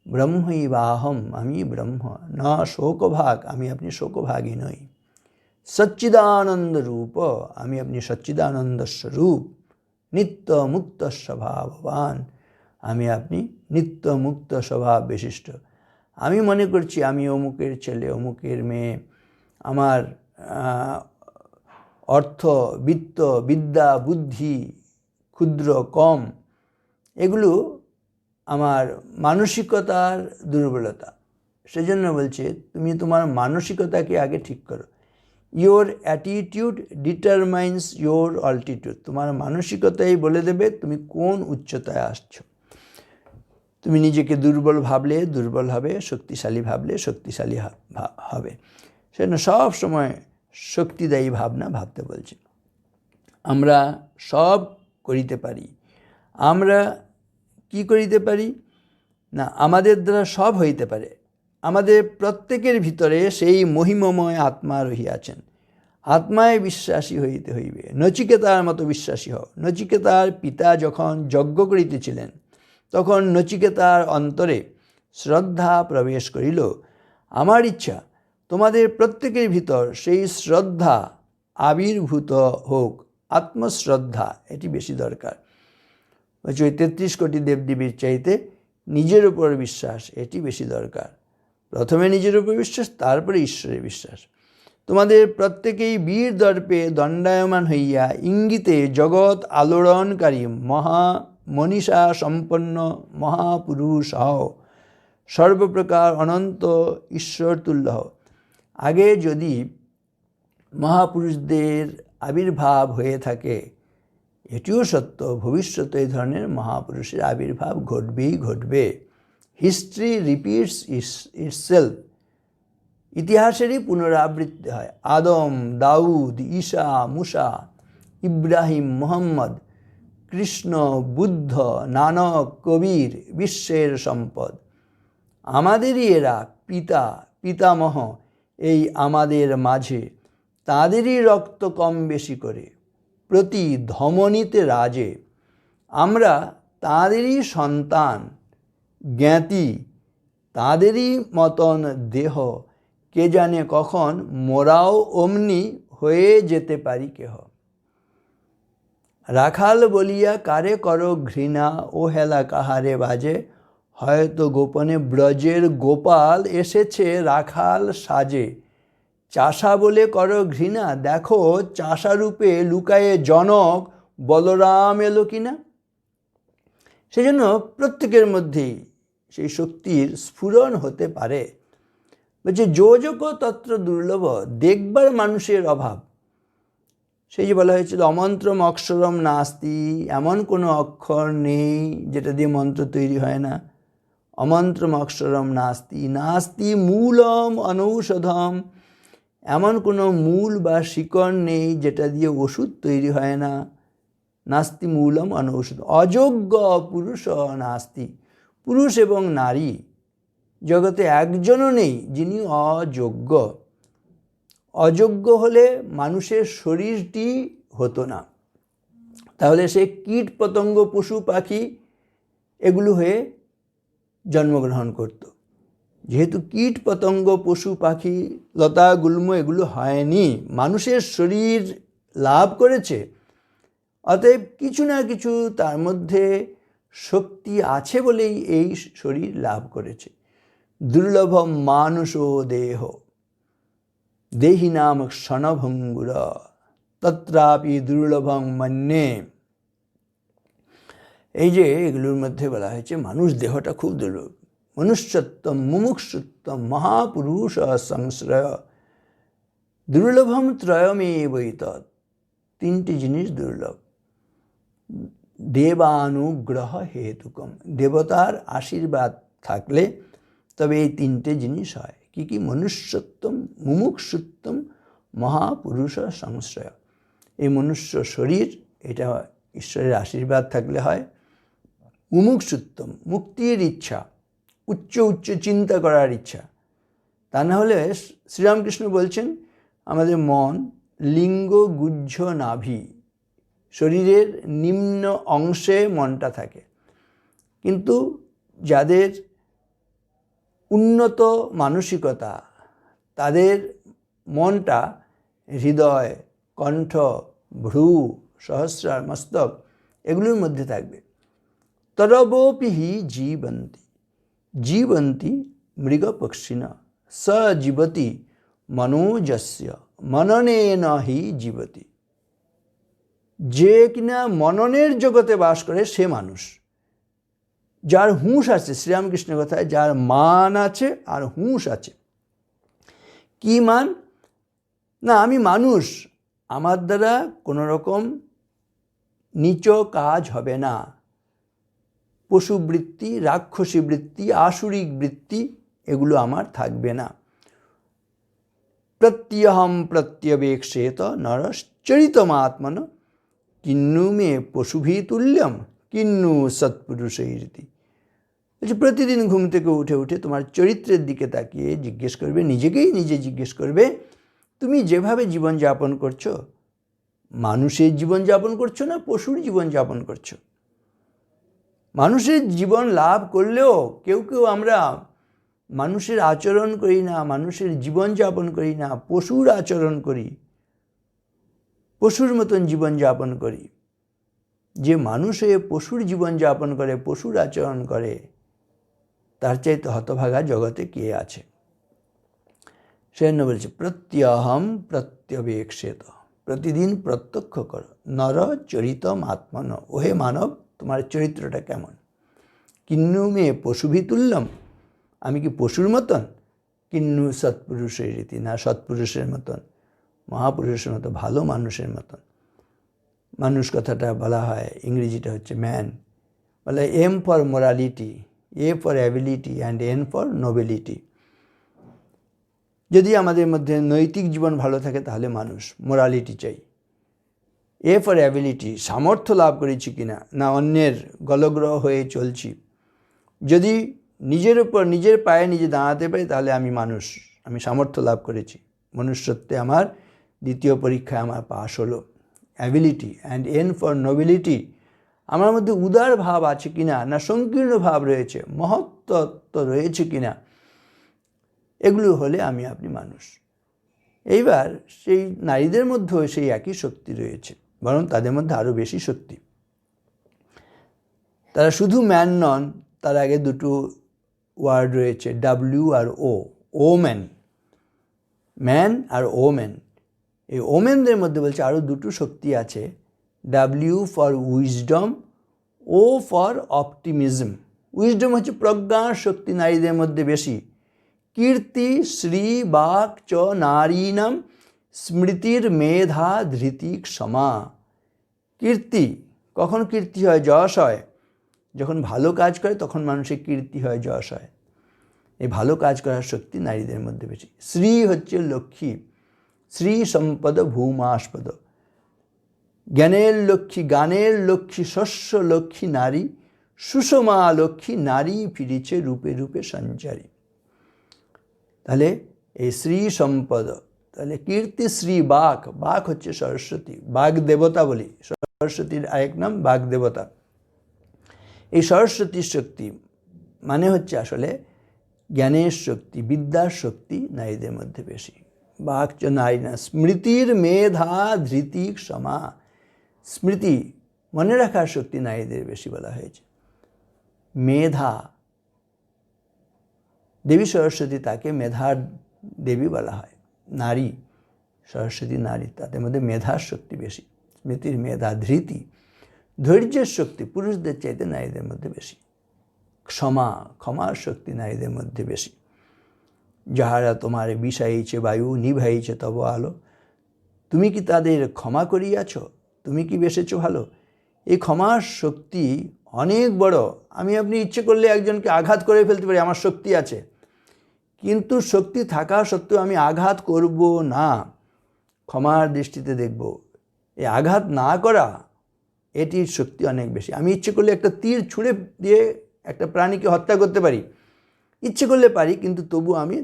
ব্রহ্মৈবাহম, আমি ব্রহ্ম, ন শোকভাগ, আমি আপনি শোকভাগী নই, সচ্চিদানন্দ রূপ, আমি আপনি সচ্চিদানন্দ স্বরূপ, নিত্য মুক্ত স্বভাববান, আমি আপনি নিত্য মুক্ত স্বভাব বিশিষ্ট। আমি মনে করছি আমি অমুকের ছেলে, অমুকের মেয়ে, আমার অর্থ বিত্ত বিদ্যা বুদ্ধি ক্ষুদ্র, কম, এগুলো আমার মানসিকতার দুর্বলতা। সেজন্য বলছে তুমি তোমার মানসিকতাকে আগে ঠিক করো। Your attitude determines your altitude. তোমার মানসিকতাই বলে দেবে তুমি কোন উচ্চতায় আসছো। তুমি নিজেকে দুর্বল ভাবলে দুর্বল হবে, শক্তিশালী ভাবলে শক্তিশালী হবে। সেজন্য সব সময় শক্তিদায়ী ভাবনা ভাবতে বলছে। আমরা সব করিতে পারি। আমরা কি করিতে পারি না, আমাদের দ্বারা সব হইতে পারে। আমাদের প্রত্যেকের ভিতরে সেই মহিমময় আত্মা রহিয়াছেন। আত্মায় বিশ্বাসী হইতে হইবে। নচিকেতার মতো বিশ্বাসী হও। নচিকেতার পিতা যখন যজ্ঞ করিতেছিলেন তখন নচিকেতার অন্তরে শ্রদ্ধা প্রবেশ করিল। আমার ইচ্ছা তোমাদের প্রত্যেকের ভিতর সেই শ্রদ্ধা আবির্ভূত হোক। আত্মশ্রদ্ধা এটি বেশি দরকার। ওই 33 কোটি দেবদেবীর চাইতে নিজের উপর বিশ্বাস এটি বেশি দরকার। প্রথমে নিজের উপর বিশ্বাস, তারপরে ঈশ্বরের বিশ্বাস। তোমাদের প্রত্যেকেই বীর দর্পে দণ্ডায়মান হইয়া ইঙ্গিতে জগৎ আলোড়নকারী মনীষা সম্পন্ন মহাপুরুষ হও। সর্বপ্রকার অনন্ত ঈশ্বর তুল্য হও। আগে যদি মহাপুরুষদের আবির্ভাব হয়ে থাকে, এটিও সত্য, ভবিষ্যতে এই ধরনের মহাপুরুষের আবির্ভাব ঘটবেই ঘটবে। History repeats itself. ইতিহাসেরই পুনরাবৃত্তি হয়। আদম, দাউদ, ঈসা, মুসা, ইব্রাহিম, মোহাম্মদ, কৃষ্ণ, বুদ্ধ, নানক, কবির, বিশ্বের সম্পদ। আমাদেরই এরা পিতামহ এই আমাদের মাঝে। তাদেরই রক্ত কম বেশি করে প্রতি ধমনীতে রাজে। আমরা তাদেরই সন্তান, জ্ঞাতি, তাদেরই মতন দেহ। কে জানে কখন মোরাও অমনি হয়ে যেতে পারি কেহ। রাখাল বলিয়া কারে করো ঘৃণা, ও হেলা কাহারে বাজে। হয়তো গোপনে ব্রজের গোপাল এসেছে রাখাল সাজে। চাষা বলে করো ঘৃণা, দেখো চাষারূপে লুকায়ে জনক বলরাম এলো কিনা। সেজন্য প্রত্যেকের মধ্যেই সেই শক্তির স্ফুরণ হতে পারে। বলছে যোজক তত্র দুর্লভ, দেখবার মানুষের অভাব। সেই যে বলা হয়েছিল অমন্ত্রম অক্ষরম নাস্তি, এমন কোনো অক্ষর নেই যেটা দিয়ে মন্ত্র তৈরি হয় না। অমন্ত্রম অক্ষরম নাস্তি, নাস্তি মূলম অনৌষধম, এমন কোনো মূল বা শিকড় নেই যেটা দিয়ে ওষুধ তৈরি হয় না। নাস্তি মূলম অনৌষধ। অযোগ্য পুরুষ নাস্তি, পুরুষ এবং নারী জগতে একজনও নেই যিনি অযোগ্য। অযোগ্য হলে মানুষের শরীরটি হতো না, তাহলে সে কীট পতঙ্গ পশু পাখি এগুলো হয়ে জন্মগ্রহণ করত। যেহেতু কীট পতঙ্গ পশু পাখি লতা গুল্ম এগুলো হয়নি, মানুষের শরীর লাভ করেছে, অতএব কিছু না কিছু তার মধ্যে শক্তি আছে বলেই এই শরীর লাভ করেছে। দুর্লভ মানুষ দেহ দেহি নাম ক্ষণভঙ্গুর, তত্রাপি দুর্লভং মন্যে। এই যে এগুলোর মধ্যে বলা হয়েছে মানুষ দেহটা খুব দুর্লভ। মনুষ্যত্বম মুমুক্ষুত্বম মহাপুরুষ সংশ্রয় দুর্লভম ত্রয়মেবৈতৎ। তিনটি জিনিস দুর্লভ। দেবানুগ্রহ হেতুকম, দেবতার আশীর্বাদ থাকলে তবে এই তিনটে জিনিস হয়। কি কি? মনুষ্যত্বম মুমুক্ষুত্বম মহাপুরুষ সংশ্রয়। এই মনুষ্য শরীর, এটা ঈশ্বরের আশীর্বাদ থাকলে হয়। মুমুক্ষুত্বম, মুক্তির ইচ্ছা, উচ্চ উচ্চ চিন্তা করার ইচ্ছা। তা না হলে শ্রীরামকৃষ্ণ বলছেন আমাদের মন লিঙ্গ গুহ্য নাভি, শরীরের নিম্ন অংশে মনটা থাকে। কিন্তু যাদের উন্নত মানসিকতা, তাদের মনটা হৃদয়, কণ্ঠ, ভ্রু, সহস্রার, মস্তক এগুলোর মধ্যে থাকবে। তরবোপি হি জীবন্তি জীবন্তি মৃগপক্ষিণঃ স জীবতি মনোজস্য মননেন হি জীবতি। যে কিনা মননের জগতে বাস করে সে মানুষ, যার হুঁশ আছে, শ্রীরামকৃষ্ণের কথায় যার মান আছে আর হুঁশ আছে। কি মান? না আমি মানুষ, আমার দ্বারা কোনো রকম নীচ কাজ হবে না, পশুবৃত্তি, রাক্ষসী বৃত্তি, আসুরিক বৃত্তি এগুলো আমার থাকবে না। প্রত্যহম প্রত্যবেক্ষেত নরশ্চরিতমাত্মন কিন্নু মে পশুভি তুল্যম কিন্নু সৎপুরুষৈরতি। বলছে প্রতিদিন ঘুম থেকে উঠে উঠে তোমার চরিত্রের দিকে তাকিয়ে জিজ্ঞেস করবে, নিজেকেই নিজে জিজ্ঞেস করবে, তুমি যেভাবে জীবনযাপন করছো, মানুষের জীবনযাপন করছো না পশুর জীবনযাপন করছো? মানুষের জীবন লাভ করলেও কেউ কেউ আমরা মানুষের আচরণ করি না, মানুষের জীবনযাপন করি না, পশুর আচরণ করি, পশুর মতন জীবনযাপন করি। যে মানুষ হয়ে পশুর জীবনযাপন করে, পশুর আচরণ করে, তার চাইতে হতভাগা জগতে কে আছে? সেজন্য বলছে প্রত্যহম প্রত্যবেক্ষেত, প্রতিদিন প্রত্যক্ষ করো, নর চরিতম আত্মন, ওহে মানব তোমার চরিত্রটা কেমন? কিন্নু মে পশুভি তুল্যম, আমি কি পশুর মতন? কিন্নু সৎপুরুষের রীতি, না সৎপুরুষের মতন, মহাপুরুষের মতো, ভালো মানুষের মতন। মানুষ কথাটা বলা হয়, ইংরেজিটা হচ্ছে ম্যান। বলে M for morality, A for ability and N for nobility. যদি আমাদের মধ্যে নৈতিক জীবন ভালো থাকে তাহলে মানুষ, মোরালিটি চাই। এ ফর অ্যাবিলিটি, সামর্থ্য লাভ করেছি কিনা, না অন্যের গলগ্রহ হয়ে চলছি। যদি নিজের উপর নিজের পায়ে নিজে দাঁড়াতে পারি তাহলে আমি মানুষ, আমি সামর্থ্য লাভ করেছি, মনুষ্যত্বে আমার দ্বিতীয় পরীক্ষায় আমার পাশ হলো। Ability and N for nobility, আমার মধ্যে উদার ভাব আছে কিনা, না সংকীর্ণ ভাব রয়েছে, মহত্ত্ব রয়েছে কিনা, এগুলো হলে আমি আপনি মানুষ। এইবার সেই নারীদের মধ্যেও সেই একই শক্তি রয়েছে, বরং তাদের মধ্যে আরও বেশি শক্তি। তারা শুধু ম্যান নন, তার আগে দুটো ওয়ার্ড রয়েছে, ডাব্লিউ আর ও, ওম্যান, ম্যান আর ওম্যান। এই ওমেনদের মধ্যে বলছে আরও দুটো শক্তি আছে, W for wisdom, O for optimism. Wisdom হচ্ছে প্রজ্ঞার শক্তি নারীদের মধ্যে বেশি। কীর্তি শ্রী বাক চ নারীনাম স্মৃতির মেধা ধৃতি ক্ষমা। কীর্তি, কখন কীর্তি হয়? যশ হয়। যখন ভালো কাজ করে তখন মানুষের কীর্তি হয়, যশ হয়। এই ভালো কাজ করার শক্তি নারীদের মধ্যে বেশি। শ্রী হচ্ছে লক্ষ্মী, শ্রী সম্পদ ভূমাস্পদ, জ্ঞানের লক্ষ্মী, গানের লক্ষ্মী, শস্য লক্ষ্মী নারী, সুষমা লক্ষ্মী নারী ফিরেছে রূপে রূপে সঞ্চারী। তাহলে এই শ্রী সম্পদ, তাহলে কীর্তি শ্রী বাক, বাক হচ্ছে সরস্বতী, বাগ দেবতা বলি, সরস্বতীর আরেক নাম বাগ দেবতা। এই সরস্বতীর শক্তি মানে হচ্ছে আসলে জ্ঞানের শক্তি, বিদ্যার শক্তি নারীদের মধ্যে বেশি। বাক চ নারী না স্মৃতির মেধা ধৃতি ক্ষমা, স্মৃতি মনে রাখার শক্তি নারীদের বেশি বলা হয়েছে। মেধা, দেবী সরস্বতী তাকে মেধার দেবী বলা হয়। নারী, সরস্বতী নারী, তাদের মধ্যে মেধার শক্তি বেশি। স্মৃতির মেধা, ধৃতি, ধৈর্যের শক্তি পুরুষদের চাইতে নারীদের মধ্যে বেশি। ক্ষমা, ক্ষমার শক্তি নারীদের মধ্যে বেশি। যাহারা তোমার বিষাইছে বায়ু নিভাইছে তব আলো, তুমি কি তাদের ক্ষমা করিয়াছ? তুমি কি বেসেছ ভালো? এই ক্ষমার শক্তি অনেক বড়। আমি আপনি ইচ্ছে করলে একজনকে আঘাত করে ফেলতে পারি, আমার শক্তি আছে, কিন্তু শক্তি থাকা সত্ত্বেও আমি আঘাত করব না, ক্ষমার দৃষ্টিতে দেখব। এই আঘাত না করা, এটির শক্তি অনেক বেশি। আমি ইচ্ছে করলে একটা তীর ছুঁড়ে দিয়ে একটা প্রাণীকে হত্যা করতে পারি, ইচ্ছে করলে পারি, কিন্তু তবু আমি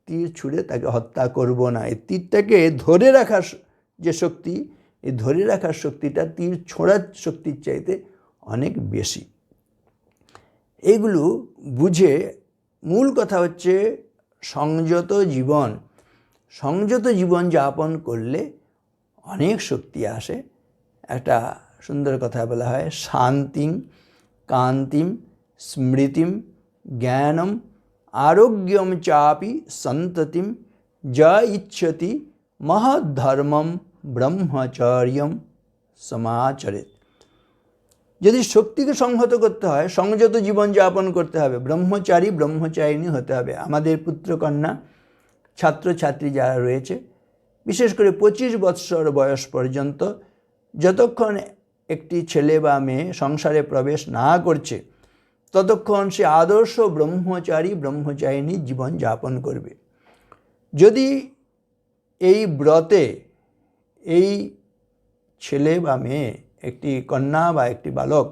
তীর ছুঁড়ে তাকে হত্যা করব না। এই তীরটাকে ধরে রাখার যে শক্তি, এই ধরে রাখার শক্তিটা তীর ছোঁড়ার শক্তির চাইতে অনেক বেশি। এইগুলো বুঝে মূল কথা হচ্ছে সংযত জীবন। সংযত জীবন যাপন করলে অনেক শক্তি আসে। একটা সুন্দর কথা বলা হয়, শান্তিম কান্তিম স্মৃতিম জ্ঞানম আরোগ্যম চাপি সন্ততিম যা ইচ্ছতি মহদ্ধর্মম ব্রহ্মচর্যম সমাচরেত। যদি শক্তিকে সংহত করতে হয়, সংযত জীবনযাপন করতে হবে, ব্রহ্মচারী ব্রহ্মচারিণী হতে হবে। আমাদের পুত্রকন্যা ছাত্রছাত্রী যারা রয়েছে, বিশেষ করে 25 বৎসর বয়স পর্যন্ত যতক্ষণ একটি ছেলে বা মেয়ে সংসারে প্রবেশ না করছে, ততক্ষণ সে আদর্শ ব্রহ্মচারী ব্রহ্মচারিণী জীবনযাপন করবে। যদি এই ব্রতে এই ছেলে বা মেয়ে, একটি কন্যা বা একটি বালক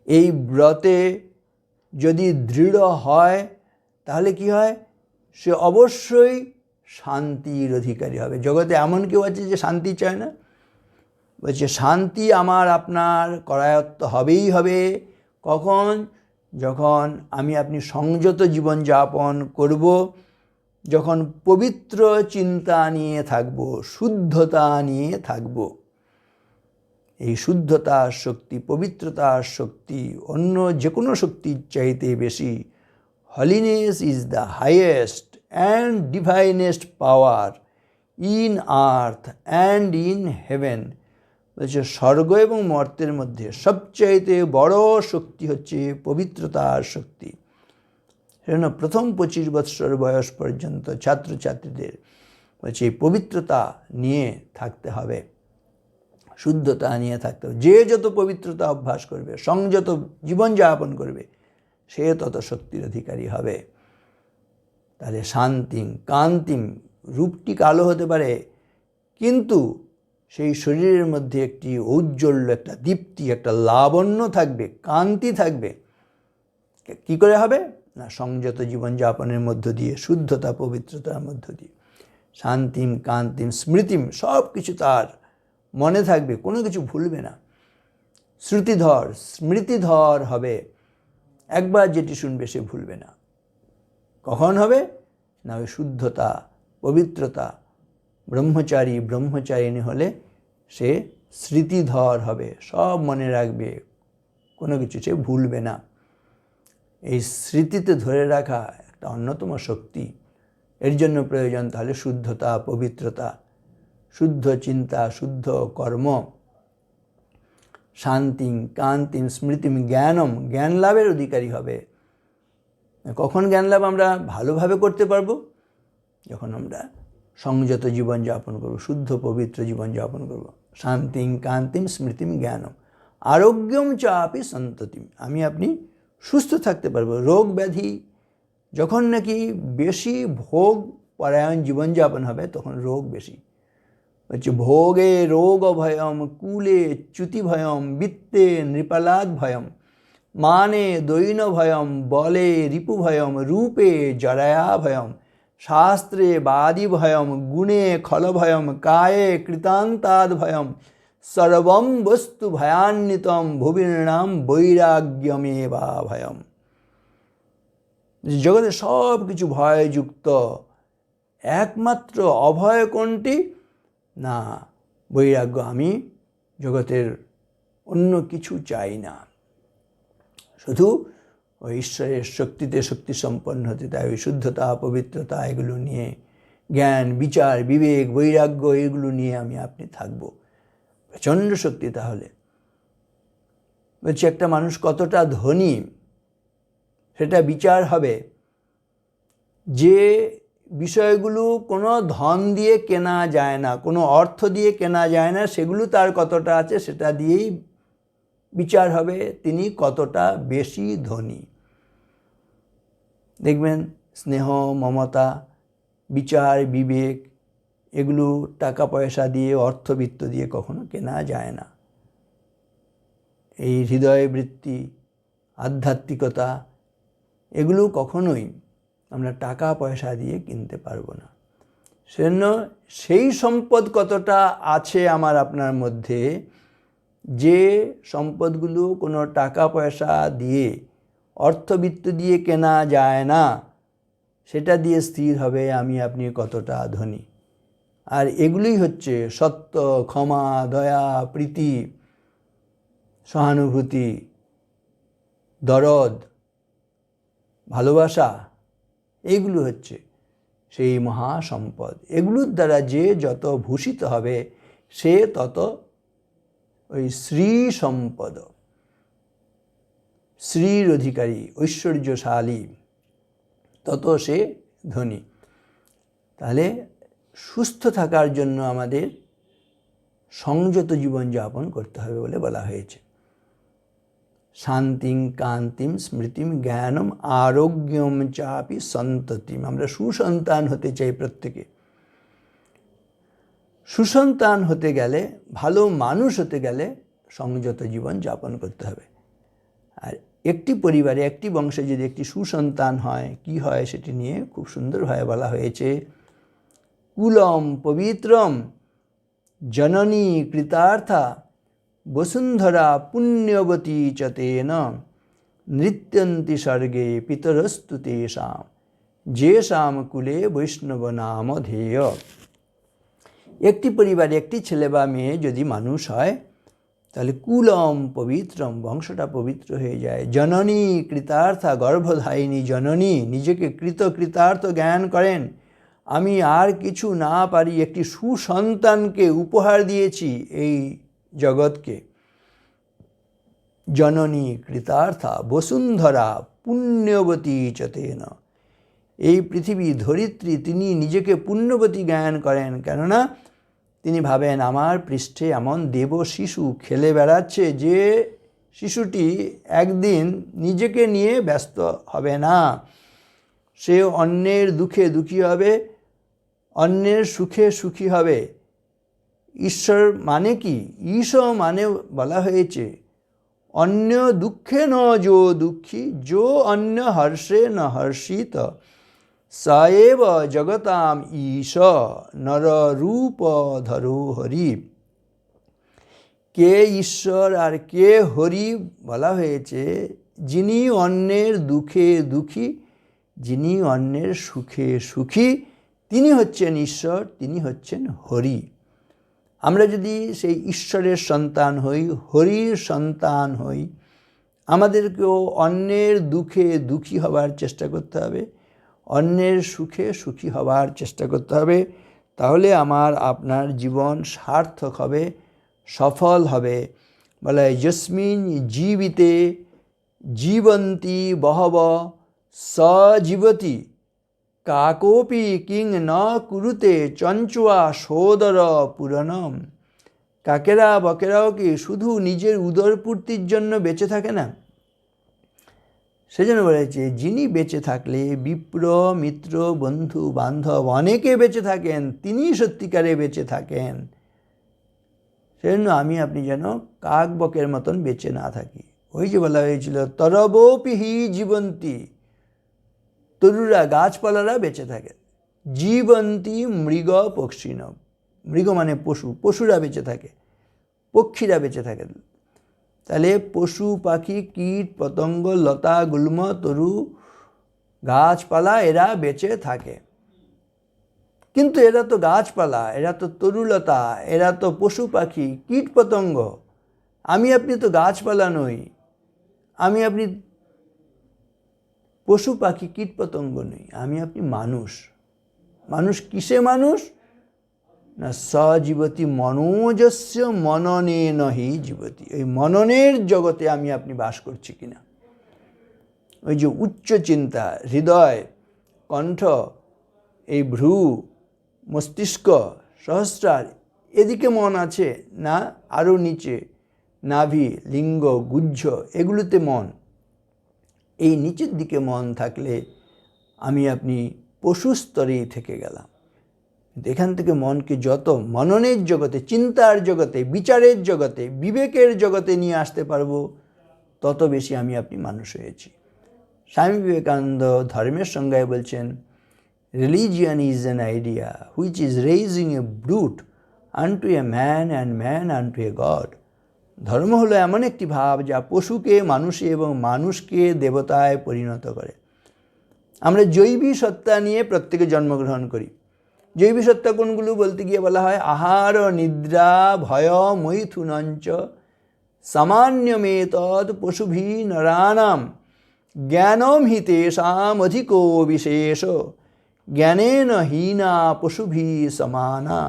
এই ব্রতে যদি দৃঢ় হয়, তাহলে কি হয়? সে অবশ্যই শান্তির অধিকারী হবে। জগতে এমন কেউ আছে যে শান্তি চায় না? বলছে শান্তি আমার আপনার করায়ত্ত হবেই হবে। কখন? যখন আমি আপনি সংযত জীবনযাপন করব, যখন পবিত্র চিন্তা নিয়ে থাকব, শুদ্ধতা নিয়ে থাকব। এই শুদ্ধতার শক্তি, পবিত্রতার শক্তি অন্য যে কোনো শক্তির চাইতে বেশি। Holiness is the highest and divinest power in earth and in heaven. বলছে স্বর্গ এবং মর্তের মধ্যে সবচাইতে বড় শক্তি হচ্ছে পবিত্রতার শক্তি। সেজন্য প্রথম 25 বৎসর বয়স পর্যন্ত ছাত্রছাত্রীদের বলছে এই পবিত্রতা নিয়ে থাকতে হবে, শুদ্ধতা নিয়ে থাকতে হবে। যে যত পবিত্রতা অভ্যাস করবে, সংযত জীবনযাপন করবে, সে তত শক্তির অধিকারী হবে। তাহলে শান্তিং কান্তিম, রূপটি কালো হতে পারে, কিন্তু সেই শরীরের মধ্যে একটি ঔজ্জ্বল্য, একটা দীপ্তি, একটা লাবণ্য থাকবে, কান্তি থাকবে। কি করে হবে? না সংযত জীবনযাপনের মধ্য দিয়ে, শুদ্ধতা পবিত্রতার মধ্য দিয়ে। শান্তিম কান্তিম স্মৃতিম, সব কিছু তার মনে থাকবে, কোনো কিছু ভুলবে না। শ্রুতিধর, স্মৃতিধর হবে, একবার যেটি শুনবে সে ভুলবে না। কখন হবে? না ওই শুদ্ধতা পবিত্রতা, ব্রহ্মচারী ব্রহ্মচারিণী হলে সে স্মৃতিধর হবে, সব মনে রাখবে, কোনো কিছু সে ভুলবে না। এই স্মৃতিতে ধরে রাখা একটা অন্যতম শক্তি। এর জন্য প্রয়োজন তাহলে শুদ্ধতা পবিত্রতা, শুদ্ধ চিন্তা, শুদ্ধ কর্ম। শান্তিং কান্তিম স্মৃতিম জ্ঞানম, জ্ঞান লাভের অধিকারী হবে। কখন জ্ঞান লাভ আমরা ভালোভাবে করতে পারবো? যখন আমরা সংযত জীবনযাপন করব, শুদ্ধ পবিত্র জীবনযাপন করব। শান্তিং কান্তিম স্মৃতিম জ্ঞানম আরোগ্যম চাপি সন্ততিম, আমি আপনি সুস্থ থাকতে পারবো। রোগ ব্যাধি যখন নাকি বেশি ভোগ পরায়ণ জীবনযাপন হবে, তখন রোগ বেশি হচ্ছে। ভোগে রোগ ভয়ম, কুলে চ্যুতি ভয়ম, বিত্তে নৃপালাদ ভয়ম, মানে দৈন ভয়ম, বলে রিপু ভয়ম, রূপে জরায়া ভয়ম, শাস্ত্রে বাদি ভয়ম, গুণে খল ভয়ম, কায়ে কৃতান্তাদ ভয়ম, সর্বম বস্তু ভয়ান্বিতম, ভুবীর্ণাম বৈরাগ্যমেবা ভয়ম। জগতে সব কিছু ভয়যুক্ত, একমাত্র অভয় কোনটি? না বৈরাগ্য। আমি জগতের অন্য কিছু চাই না, শুধু ওই ঈশ্বরের শক্তিতে শক্তি সম্পন্ন হতে। তাই ওই শুদ্ধতা পবিত্রতা এগুলো নিয়ে, জ্ঞান বিচার বিবেক বৈরাগ্য এগুলো নিয়ে আমি আপনি থাকবো। প্রচণ্ড শক্তি। তাহলে বলছি একটা মানুষ কতটা ধনী সেটা বিচার হবে। যে বিষয়গুলো কোনো ধন দিয়ে কেনা যায় না, কোনো অর্থ দিয়ে কেনা যায় না, সেগুলো তার কতটা আছে সেটা দিয়েই বিচার হবে তিনি কতটা বেশি ধনী। দেখবেন স্নেহ মমতা বিচার বিবেক এগুলো টাকা পয়সা দিয়ে অর্থবিত্ত দিয়ে কখনো কেনা যায় না। এই হৃদয় বৃত্তি আধ্যাত্মিকতা এগুলো কখনোই আমরা টাকা পয়সা দিয়ে কিনতে পারবো না। সেজন্য সেই সম্পদ কতটা আছে আমার আপনার মধ্যে, যে সম্পদগুলো কোনো টাকা পয়সা দিয়ে অর্থবিত্ত দিয়ে কেনা যায় না, সেটা দিয়ে স্থির হবে আমি আপনি কতটা ধনী। আর এগুলোই হচ্ছে সত্য, ক্ষমা, দয়া, প্রীতি, সহানুভূতি, দরদ, ভালোবাসা। এইগুলো হচ্ছে সেই মহাসম্পদ। এগুলোর দ্বারা যে যত ভূষিত হবে সে তত ওই শ্রী সম্পদ, শ্রীর অধিকারী, ঐশ্বর্যশালী, তত সে ধনী। তাহলে সুস্থ থাকার জন্য আমাদের সংযত জীবনযাপন করতে হবে বলে বলা হয়েছে। শান্তিং কান্তিম স্মৃতিম জ্ঞানম আরোগ্যম চাপি সন্ততিম। আমরা সুসন্তান হতে চাই প্রত্যেকে। সুসন্তান হতে গেলে, ভালো মানুষ হতে গেলে সংযত জীবন যাপন করতে হবে। আর একটি পরিবারে, একটি বংশে যদি একটি সুসন্তান হয়, কি হয় সেটি নিয়ে খুব সুন্দরভাবে বলা হয়েছে। কুলম পবিত্রম জননী কৃতার্থা বসুন্ধরা পুণ্যবতী চ তেন নৃত্যন্তি স্বর্গে পিতরস্তু তেষাম যেষাম কুলে বৈষ্ণব নাম ধেয়। একটি পরিবারে একটি ছেলে বা মেয়ে যদি মানুষ হয়, তাহলে কুলম পবিত্রম, বংশটা পবিত্র হয়ে যায়। জননী কৃতার্থা, গর্ভধারিণী জননী নিজেকে কৃতার্থ জ্ঞান করেন। আমি আর কিছু না পারি, একটি সুসন্তানকে উপহার দিয়েছি এই জগৎকে। জননী কৃতার্থা বসুন্ধরা পুণ্যবতী চ তেন। এই পৃথিবী ধরিত্রী, তিনি নিজেকে পুণ্যবতী জ্ঞান করেন। কেননা তিনি ভাবেন আমার পৃষ্ঠে এমন দেব শিশু খেলে বেড়াচ্ছে, যে শিশুটি একদিন নিজেকে নিয়ে ব্যস্ত হবে না। সে অন্যের দুঃখে দুঃখী হবে, অন্যের সুখে সুখী হবে। ঈশ্বর মানে কি? ঈশ মানে বলা হয়েছে অন্য দুঃখে ন যো দুঃখী, যো অন্য হর্ষে ন হর্ষিত, সএব জগতাম ঈশ নর রূপ ধরো হরি। কে ঈশ্বর আর কে হরি বলা হয়েছে? যিনি অন্যের দুঃখে দুঃখী, যিনি অন্যের সুখে সুখী, তিনি হচ্ছেন ঈশ্বর, তিনি হচ্ছেন হরি। আমরা যদি সেই ঈশ্বরের সন্তান হই, হরির সন্তান হই, আমাদেরকেও অন্যের দুঃখে দুঃখী হবার চেষ্টা করতে হবে, অন্যের সুখে সুখী হবার চেষ্টা করতে হবে। তাহলে আমার আপনার জীবন সার্থক হবে, সফল হবে। বলে যস্মিন জীবিতে জীবন্তি বহব সজীবতি কাকোপি কিং ন কুরুতে চঞ্চুয়া সোদর পুরনম। কাকেরা বকেরাও কি শুধু নিজের উদরপূর্তির জন্য বেঁচে থাকে না? সেজন্য বলেছে যিনি বেঁচে থাকলে বিপ্র মিত্র বন্ধু বান্ধব অনেকে বেঁচে থাকেন, তিনি সত্যিকারে বেঁচে থাকেন। সেজন্য আমি আপনি যেন কাক বকের মতন বেঁচে না থাকি। ওই যে বলা হয়েছিল তরবোপি হি জীবন্তী, তরুরা গাছপালারা বেঁচে থাকে। জীবন্তী মৃগ পক্ষিণ, মৃগ মানে পশু, পশুরা বেঁচে থাকে, পক্ষীরা বেঁচে থাকে। তাহলে পশু পাখি কীট পতঙ্গ লতা গুল্ম তরু গাছপালা এরা বেঁচে থাকে। কিন্তু এরা তো গাছপালা, এরা তো তরুলতা, এরা তো পশু পাখি কীট পতঙ্গ। আমি আপনি তো গাছপালা নই, আমি আপনি পশু পাখি কীট পতঙ্গ নই, আমি আপনি মানুষ। মানুষ কিসে মানুষ? না সজীবতি মনোজস্য মননে নহি জীবতি। ওই মননের জগতে আমি আপনি বাস করছি কিনা। ওই যে উচ্চ চিন্তা, হৃদয়, কণ্ঠ, এই ভ্রু, মস্তিষ্ক, সহস্রার, এদিকে মন আছে না আরও নিচে নাভি, লিঙ্গ, গুহ্য, এগুলোতে মন। এই নিচের দিকে মন থাকলে আমি আপনি পশু স্তরেই থেকে গেলাম। এখান থেকে মনকে যত মননের জগতে, চিন্তার জগতে, বিচারের জগতে, বিবেকের জগতে নিয়ে আসতে পারবো, তত বেশি আমি আপনি মানুষ হয়েছি। স্বামী বিবেকানন্দ ধর্মের সংজ্ঞায় বলছেন, religion is an idea which is raising a brute unto a man and man unto a God. ধর্ম হলো এমন একটি ভাব যা পশুকে মানুষে এবং মানুষকে দেবতায় পরিণত করে। আমরা জৈবী সত্তা নিয়ে প্রত্যেকে জন্মগ্রহণ করি। জৈবী সত্তা কোনগুলো বলতে গিয়ে বলা হয় আহার নিদ্রা ভয় মৈথুনঞ্চ সামান্যমেতদ পশুভি নরানাম জ্ঞানম হি তেষাম অধিকো বিশেষ জ্ঞানেন হীনা পশুভি সমানা।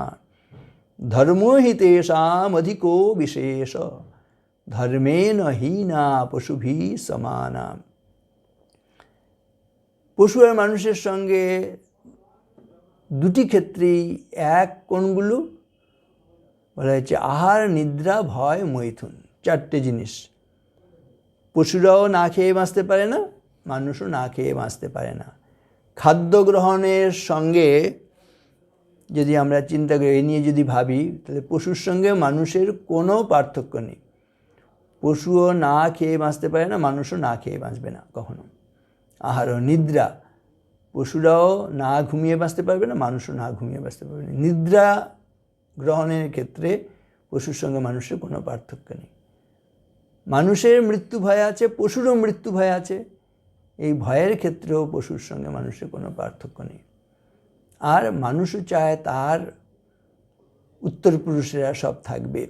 ধর্মো হি তেষাম অধিকো বিশেষ ধর্মেন হীনা পশুভি সমানা। পশু আর মানুষের সঙ্গে দুটি ক্ষেত্রেই এক কোনগুলো বলা হয়েছে? আহার, নিদ্রা, ভয়, মৈথুন, চারটে জিনিস। পশুরাও না খেয়ে বাঁচতে পারে না, মানুষও না খেয়ে বাঁচতে পারে না। খাদ্য গ্রহণের সঙ্গে যদি আমরা চিন্তা করি, এ নিয়ে যদি ভাবি, তাহলে পশুর সঙ্গে মানুষের কোনো পার্থক্য নেই। পশুও না খেয়ে বাঁচতে পারে না, মানুষও না খেয়ে বাঁচবে না কখনো। আহার ও নিদ্রা, পশুরাও না ঘুমিয়ে বাঁচতে পারবে না, মানুষও না ঘুমিয়ে বাঁচতে পারবে না। নিদ্রা গ্রহণের ক্ষেত্রে পশুর সঙ্গে মানুষের কোনো পার্থক্য নেই। মানুষের মৃত্যু ভয় আছে, পশুরও মৃত্যু ভয় আছে। এই ভয়ের ক্ষেত্রেও পশুর সঙ্গে মানুষের কোনো পার্থক্য নেই। আর মানুষও চায় তার উত্তরপুরুষেরা সব থাকবে,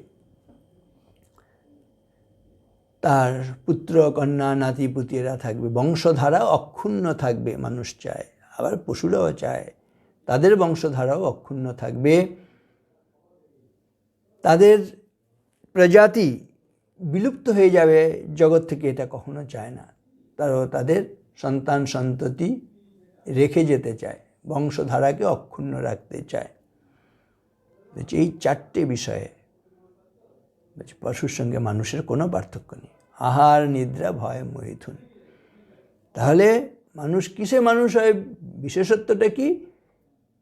তার পুত্র কন্যা নাতি পুতিরা থাকবে, বংশধারা অক্ষুণ্ণ থাকবে। মানুষ চায়, আবার পশুরাও চায় তাদের বংশধারাও অক্ষুণ্ণ থাকবে, তাদের প্রজাতি বিলুপ্ত হয়ে যাবে জগৎ থেকে, এটা কখনো চায় না। তারাও তাদের সন্তান সন্ততি রেখে যেতে চায়, বংশধারাকে অক্ষুণ্ণ রাখতে চায়। এই চারটে বিষয়ে পশুর সঙ্গে মানুষের কোনো পার্থক্য নেই। আহার, নিদ্রা, ভয়, মৈথুন। তাহলে মানুষ কিসে মানুষ হয়? বিশেষত্বটা কি?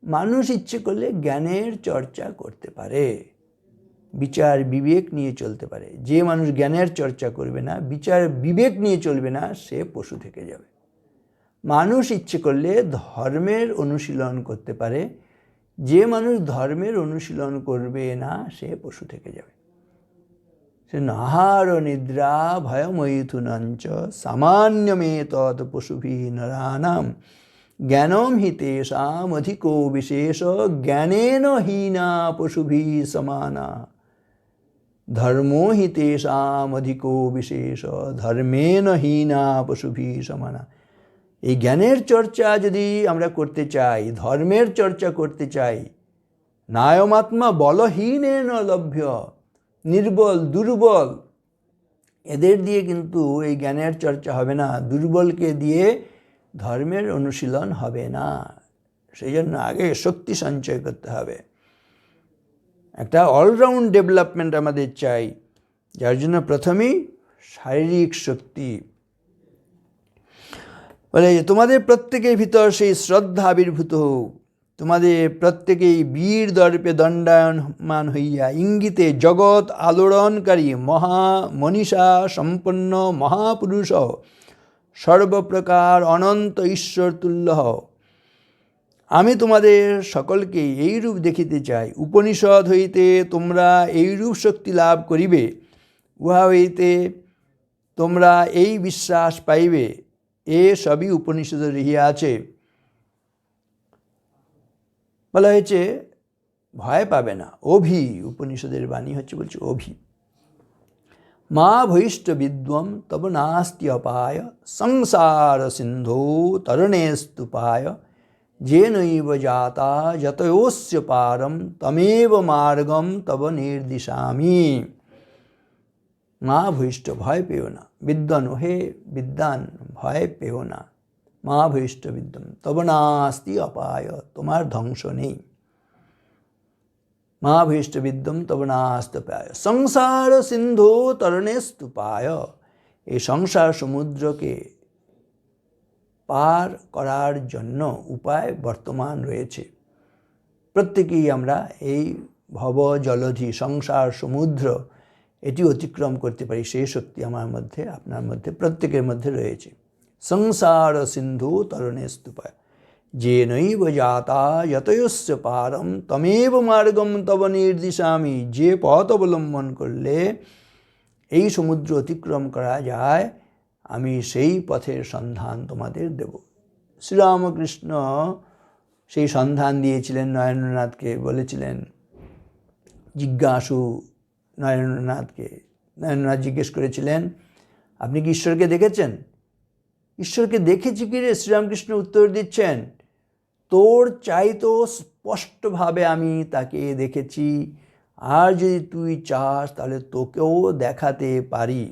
মানুষ ইচ্ছে করলে জ্ঞানের চর্চা করতে পারে, বিচার বিবেক নিয়ে চলতে পারে। যে মানুষ জ্ঞানের চর্চা করবে না, বিচার বিবেক নিয়ে চলবে না, সে পশু থেকে যাবে। মানুষ ইচ্ছে করলে ধর্মের অনুশীলন করতে পারে, যে মানুষ ধর্মের অনুশীলন করবে না, সে পশু থেকে যাবে। সে আহার নিদ্রা ভয় মৈথুনঞ্চ সামান্যমেতৎ পশুভি নরানাম জ্ঞানম হি তেষাম অধিকো বিশেষ জ্ঞানেন হীনা পশুভি সমানা। ধর্মো হি তেষাম অধিকো বিশেষ ধর্মেন হীনা পশুভি সমানা। এই জ্ঞানের চর্চা যদি আমরা করতে চাই, ধর্মের চর্চা করতে চাই, নায়মাত্মা বলহীনেন লভ্য, নির্বল দুর্বল এদের দিয়ে কিন্তু এই জ্ঞানের চর্চা হবে না, দুর্বলকে দিয়ে ধর্মের অনুশীলন হবে না। সেই জন্য আগে শক্তি সঞ্চয় করতে হবে, একটা অলরাউন্ড ডেভেলপমেন্ট আমাদের চাই, যার জন্য প্রথমেই শারীরিক শক্তি। বলে তোমাদের প্রত্যেকের ভিতর সেই শ্রদ্ধা আবির্ভূত হোক, তোমাদের প্রত্যেকেই বীর দর্পে দণ্ডায়মান হইয়া ইঙ্গিতে জগৎ আলোড়নকারী মহামনীষা সম্পন্ন মহাপুরুষ সর্বপ্রকার অনন্ত ঈশ্বর তুল্য হও। আমি তোমাদের সকলকে এইরূপ দেখিতে চাই। উপনিষদ হইতে তোমরা এইরূপ শক্তি লাভ করিবে, উহা হইতে তোমরা এই বিশ্বাস পাইবে, এ সবই উপনিষদে রহিয়া আছে। বলা হয়েছে ভয় পাবে না, অভি, উপনিষদের বাণী হচ্ছে, বলছে অভি। মা ভৈষ্ট বিদ্বম তব নাস্তি অপায় সংসার সিন্ধু তরণে স্তূপায় যে নৈব জাতা যতয়োস্য পারম তমেব মার্গম তব নির্দিশামি। মা ভৈষ্ট, ভয় পেও না, বিদ্বান, হে বিদ্বান ভয় পেও না। মা ভৈষ্ট বিদ্যম তব নাস্তি অপায়, তোমার ধ্বংস নেই। মা ভৈষ্ট বিদ্যম তব নাস্তি অপায় সংসার সিন্ধু তরণে স্তূপায়। এই সংসার সমুদ্রকে পার করার জন্য উপায় বর্তমান রয়েছে। প্রত্যেকেই আমরা এই ভব জলধি সংসার সমুদ্র এটি অতিক্রম করতে পারি, সেই শক্তি আমার মধ্যে, আপনার মধ্যে, প্রত্যেকের মধ্যে রয়েছে। সংসার সিন্ধু তরণে স্তূপায় যে নৈব জাতা যতয়স্য পারম তমেব মার্গম তব নির্দিশামি। যে পথ অবলম্বন করলে এই সমুদ্র অতিক্রম করা যায়, আমি সেই পথের সন্ধান তোমাদের দেব। শ্রীরামকৃষ্ণ সেই সন্ধান দিয়েছিলেন নরেন্দ্রনাথকে, বলেছিলেন জিজ্ঞাসু নরেন্দ্রনাথকে। নরেন্দ্রনাথ জিজ্ঞেস করেছিলেন, আপনি কি ঈশ্বরকে দেখেছেন? ঈশ্বরকে দেখেছি কি রে? শ্রীরামকৃষ্ণ উত্তর দিচ্ছেন, তোর চাইতো স্পষ্টভাবে আমি তাকে দেখেছি, আর যদি তুই চাস তাহলে তোকেও দেখাতে পারি।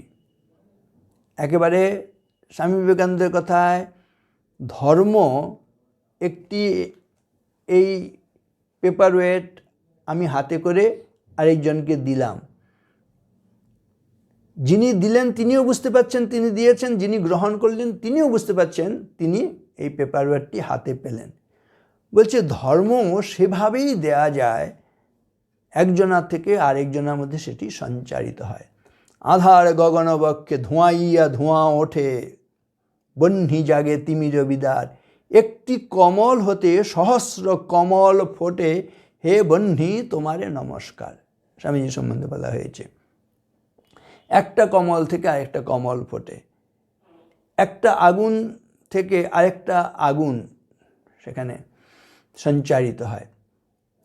একেবারে স্বামী বিবেকানন্দের কথায় ধর্ম একটি এই পেপার ওয়েট আমি হাতে করে আরেকজনকে দিলাম, যিনি দিলেন তিনিও বুঝতে পারছেন তিনি দিয়েছেন, যিনি গ্রহণ করলেন তিনিও বুঝতে পারছেন তিনি এই পেপার ওয়েটটি হাতে পেলেন। বলছে ধর্ম সেভাবেই দেয়া যায়, একজনার থেকে আরেকজনের মধ্যে সেটি সঞ্চারিত হয়। আধার গগন বক্ষে ধোঁয়াইয়া ধোঁয়া ওঠে, বহ্নি জাগে তিমির বিদার। একটি কমল হতে সহস্র কমল ফোটে, হে বহ্নি তোমারে নমস্কার। স্বামীজি সম্বন্ধে বলা হয়েছে একটা কমল থেকে আরেকটা কমল ফোটে, একটা আগুন থেকে আরেকটা আগুন সেখানে সঞ্চারিত হয়।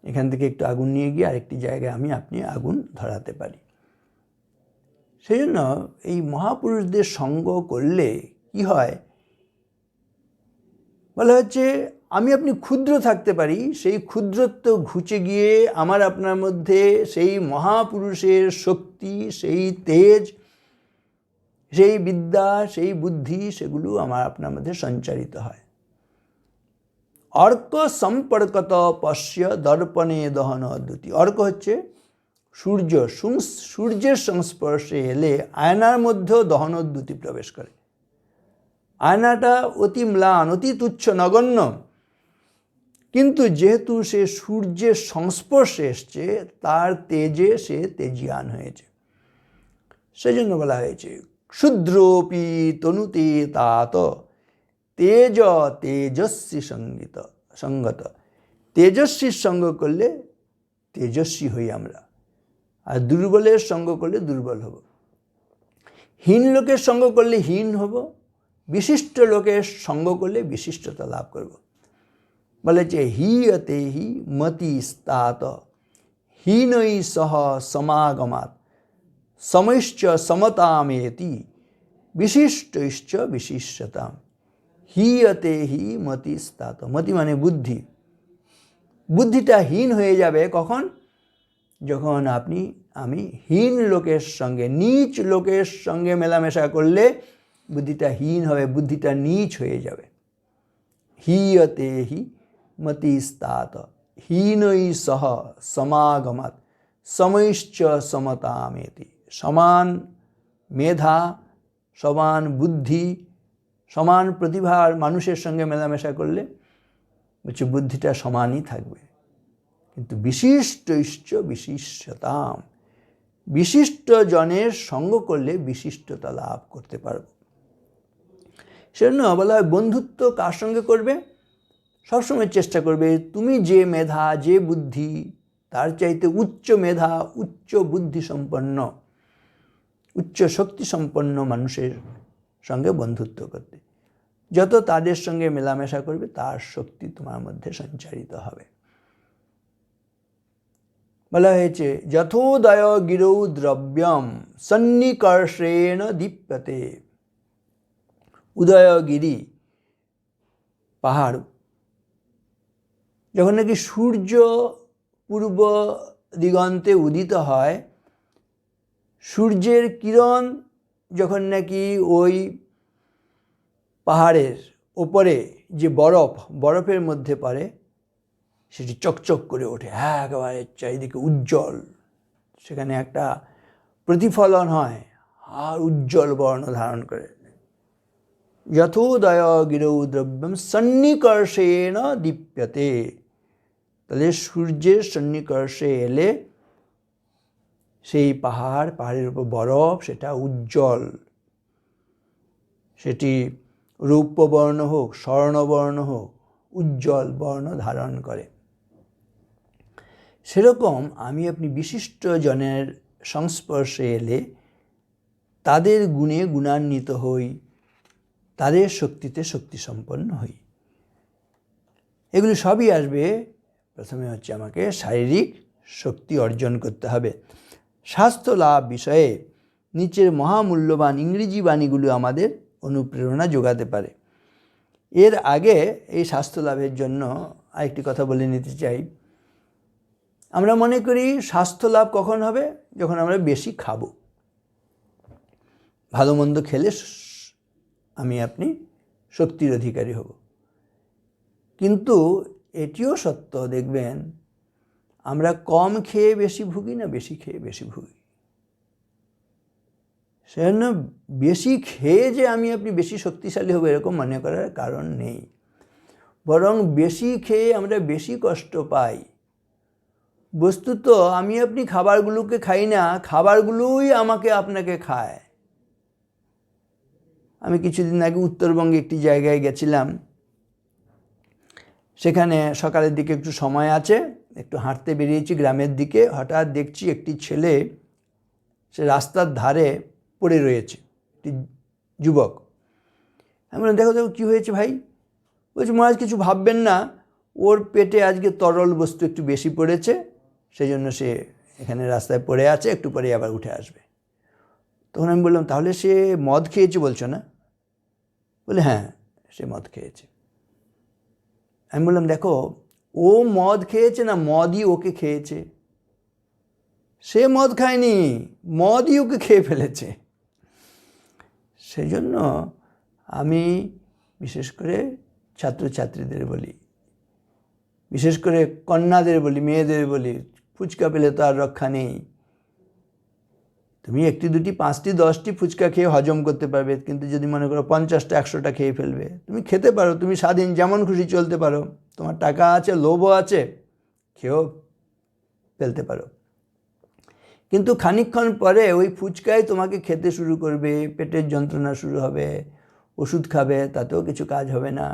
এখান থেকে একটু আগুন নিয়ে গিয়ে আরেকটি জায়গায় আপনি আগুন ধরাতে পারি। সেই জন্য এই মহাপুরুষদের সঙ্গ করলে কি হয়, বলা হচ্ছে আপনি ক্ষুদ্র থাকতে পারি, সেই ক্ষুদ্রত্ব ঘুচে গিয়ে আমার আপনার মধ্যে সেই মহাপুরুষের শক্তি, সেই তেজ, সেই বিদ্যা, সেই বুদ্ধি, সেগুলো আমার আপনার মধ্যে সঞ্চারিত হয়। অর্ক সম্পর্কত পশ্য দর্পণে দহন অদ্যুতি। অর্ক হচ্ছে সূর্য, সূর্যের সংস্পর্শে এলে আয়নার মধ্যেও দহনোদ্যুতি প্রবেশ করে। আয়নাটা অতি ম্লান, অতি তুচ্ছ, নগণ্য, কিন্তু যেহেতু সে সূর্যের সংস্পর্শে এসছে তার তেজে সে তেজিয়ান হয়েছে। সেজন্য বলা হয়েছে ক্ষুদ্রোপি তনুতে তাত তেজ তেজস্বী সঙ্গত। তেজস্বীর সঙ্গ করলে তেজস্বী হই আমরা, আর দুর্বলের সঙ্গ করলে দুর্বল হব। হীন লোকের সঙ্গ করলে হীন হব, বিশিষ্ট লোকের সঙ্গ করলে বিশিষ্টতা লাভ করব। বলে যে হিয়তে হি মতি স্তাত হীনৈ সহ সমাগমাত সমৈশ্চ সমতামেতি বিশিষ্টৈশ্চ বিশিষ্টতাম। হিয়তে হি মতি স্তাত। মতি মানে বুদ্ধি। বুদ্ধিটা হীন হয়ে যাবে কখন? যখন আমি হীন লোকের সঙ্গে, নীচ লোকের সঙ্গে মেলামেশা করলে বুদ্ধিটা হীন হবে, বুদ্ধিটা নীচ হয়ে যাবে। হিয়তে হি মতি স্তাত হীনৈ সহ সমাগমাত সমৈশ্চ সমতামেতি। সমান মেধা, সমান বুদ্ধি, সমান প্রতিভার মানুষের সঙ্গে মেলামেশা করলে বলছে বুদ্ধিটা সমানই থাকবে, কিন্তু বিশিষ্টৈশ্চ বিশিষ্টতাম। বিশিষ্ট জনের সঙ্গ করলে বিশিষ্টতা লাভ করতে পারব। সেজন্য বলা হয় বন্ধুত্ব কার সঙ্গে করবে? সবসময় চেষ্টা করবে তুমি যে মেধা, যে বুদ্ধি, তার চাইতে উচ্চ মেধা, উচ্চ বুদ্ধি সম্পন্ন, উচ্চ শক্তি সম্পন্ন মানুষের সঙ্গে বন্ধুত্ব করতে। যত তাদের সঙ্গে মেলামেশা করবে তার শক্তি তোমার মধ্যে সঞ্চারিত হবে। বলা হয়েছে যথোদয় গিরৌ দ্রব্যম সন্নিকর্ষেণ দীপ্যতে। উদয়গিরি পাহাড়, যখন নাকি সূর্য পূর্ব দিগন্তে উদিত হয়, সূর্যের কিরণ যখন নাকি ওই পাহাড়ের ওপরে যে বরফের মধ্যে পড়ে, সেটি চকচক করে ওঠে, একেবারে চারিদিকে উজ্জ্বল, সেখানে একটা প্রতিফলন হয় আর উজ্জ্বল বর্ণ ধারণ করে। যথোদয় গিরৌ দ্রব্যম সন্নিকর্ষেণ দীপ্যতে। তাহলে সূর্যের সন্নিকর্ষে এলে সেই পাহাড়ের উপর বরফ, সেটা উজ্জ্বল, সেটি রৌপ্যবর্ণ হোক, স্বর্ণবর্ণ হোক, উজ্জ্বল বর্ণ ধারণ করে। সেরকম আপনি বিশিষ্ট জনের সংস্পর্শে এলে তাদের গুণে গুণান্বিত হই, তাদের শক্তিতে শক্তি সম্পন্ন হই। এগুলি সবই আসবে, প্রথমে হচ্ছে আমাকে শারীরিক শক্তি অর্জন করতে হবে। স্বাস্থ্য লাভ বিষয়ে নিচের মহামূল্যবান ইংরেজি বাণীগুলো আমাদের অনুপ্রেরণা যোগাতে পারে। এর আগে এই স্বাস্থ্য লাভের জন্য আরেকটি কথা বলে নিতে চাই। আমরা মনে করি স্বাস্থ্য লাভ কখন হবে? যখন আমরা বেশি খাবো। ভালো মন্দ খেলে আমি আপনি শক্তির অধিকারী হব। কিন্তু এটিও সত্য, দেখবেন আমরা কম খেয়ে বেশি ভুগি না বেশি খেয়ে বেশি ভুগি। সেজন্য বেশি খেয়ে যে আমি আপনি বেশি শক্তিশালী হব এরকম মনে করার কারণ নেই, বরং বেশি খেয়ে আমরা বেশি কষ্ট পাই। বস্তুত আমি আপনি খাবারগুলোকে খাই না, খাবারগুলোই আমাকে আপনাকে খায়। আমি কিছুদিন আগে উত্তরবঙ্গে একটি জায়গায় গেছিলাম, সেখানে সকালের দিকে একটু সময় আছে, একটু হাঁটতে বেরিয়েছি গ্রামের দিকে। হঠাৎ দেখছি একটি ছেলে সে রাস্তার ধারে পড়ে রয়েছে, একটি যুবক। আমি বললাম, দেখো দেখো কী হয়েছে ভাই? বলছি, মহারাজ কিছু ভাববেন না, ওর পেটে আজকে তরল বস্তু একটু বেশি পড়েছে, সেই জন্য সে এখানে রাস্তায় পড়ে আছে, একটু পরে আবার উঠে আসবে। তখন আমি বললাম, তাহলে সে মদ খেয়েছে বলছো না? বলে, হ্যাঁ সে মদ খেয়েছে। আমি বললাম, দেখো ও মদ খেয়েছে না মদই ওকে খেয়েছে? সে মদ খায়নি, মদই ওকে খেয়ে ফেলেছে। সেই জন্য আমি বিশেষ করে ছাত্রছাত্রীদের বলি, বিশেষ করে কন্যাদের বলি, মেয়েদের বলি, ফুচকা পেলে তো আর রক্ষা নেই। তুমি একটি দুটি 5টি 10টি ফুচকা খেয়ে হজম করতে পারবে, কিন্তু যদি মনে করো 50টা 100টা খেয়ে ফেলবে, তুমি খেতে পারো, তুমি স্বাধীন, যেমন খুশি চলতে পারো, তোমার টাকা আছে, লোভও আছে, খেয়েও ফেলতে পারো। কিন্তু খানিকক্ষণ পরে ওই ফুচকাই তোমাকে খেতে শুরু করবে, পেটের যন্ত্রণা শুরু হবে, ওষুধ খাবে, তাতেও কিছু কাজ হবে না,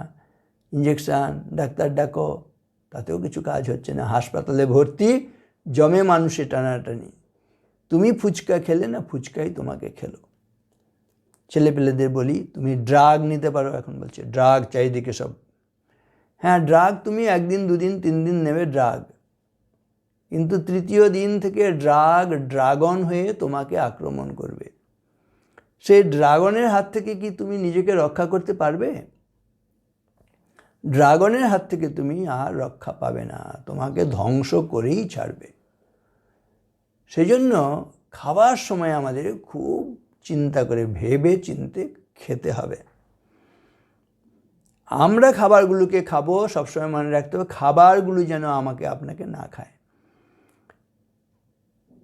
ইঞ্জেকশান ডাক্তার ডাকো, তাতেও কিছু কাজ হচ্ছে না, হাসপাতালে ভর্তি, জমে মানুষে টানাটানি। তুমি ফুচকা খেলে না, ফুচকাই তোমাকে খেলো। ছেলেপেলেদের বলি, তুমি ড্রাগ নিতে পারো। এখন বলছে ড্রাগ চারিদিকে সব। হ্যাঁ, ড্রাগ তুমি 1 দিন 2 দিন 3 দিন নেবে ড্রাগ, কিন্তু তৃতীয় দিন থেকে ড্রাগ ড্রাগন হয়ে তোমাকে আক্রমণ করবে। সেই ড্রাগনের হাত থেকে কি তুমি নিজেকে রক্ষা করতে পারবে? ড্রাগনের হাত থেকে তুমি আর রক্ষা পাবে না, তোমাকে ধ্বংস করেই ছাড়বে। সেই জন্য খাবার সময় আমাদের খুব চিন্তা করে ভেবে চিন্তে খেতে হবে। আমরা খাবারগুলোকে খাবো, সবসময় মনে রাখতে হবে খাবারগুলো যেন আমাকে আপনাকে না খায়।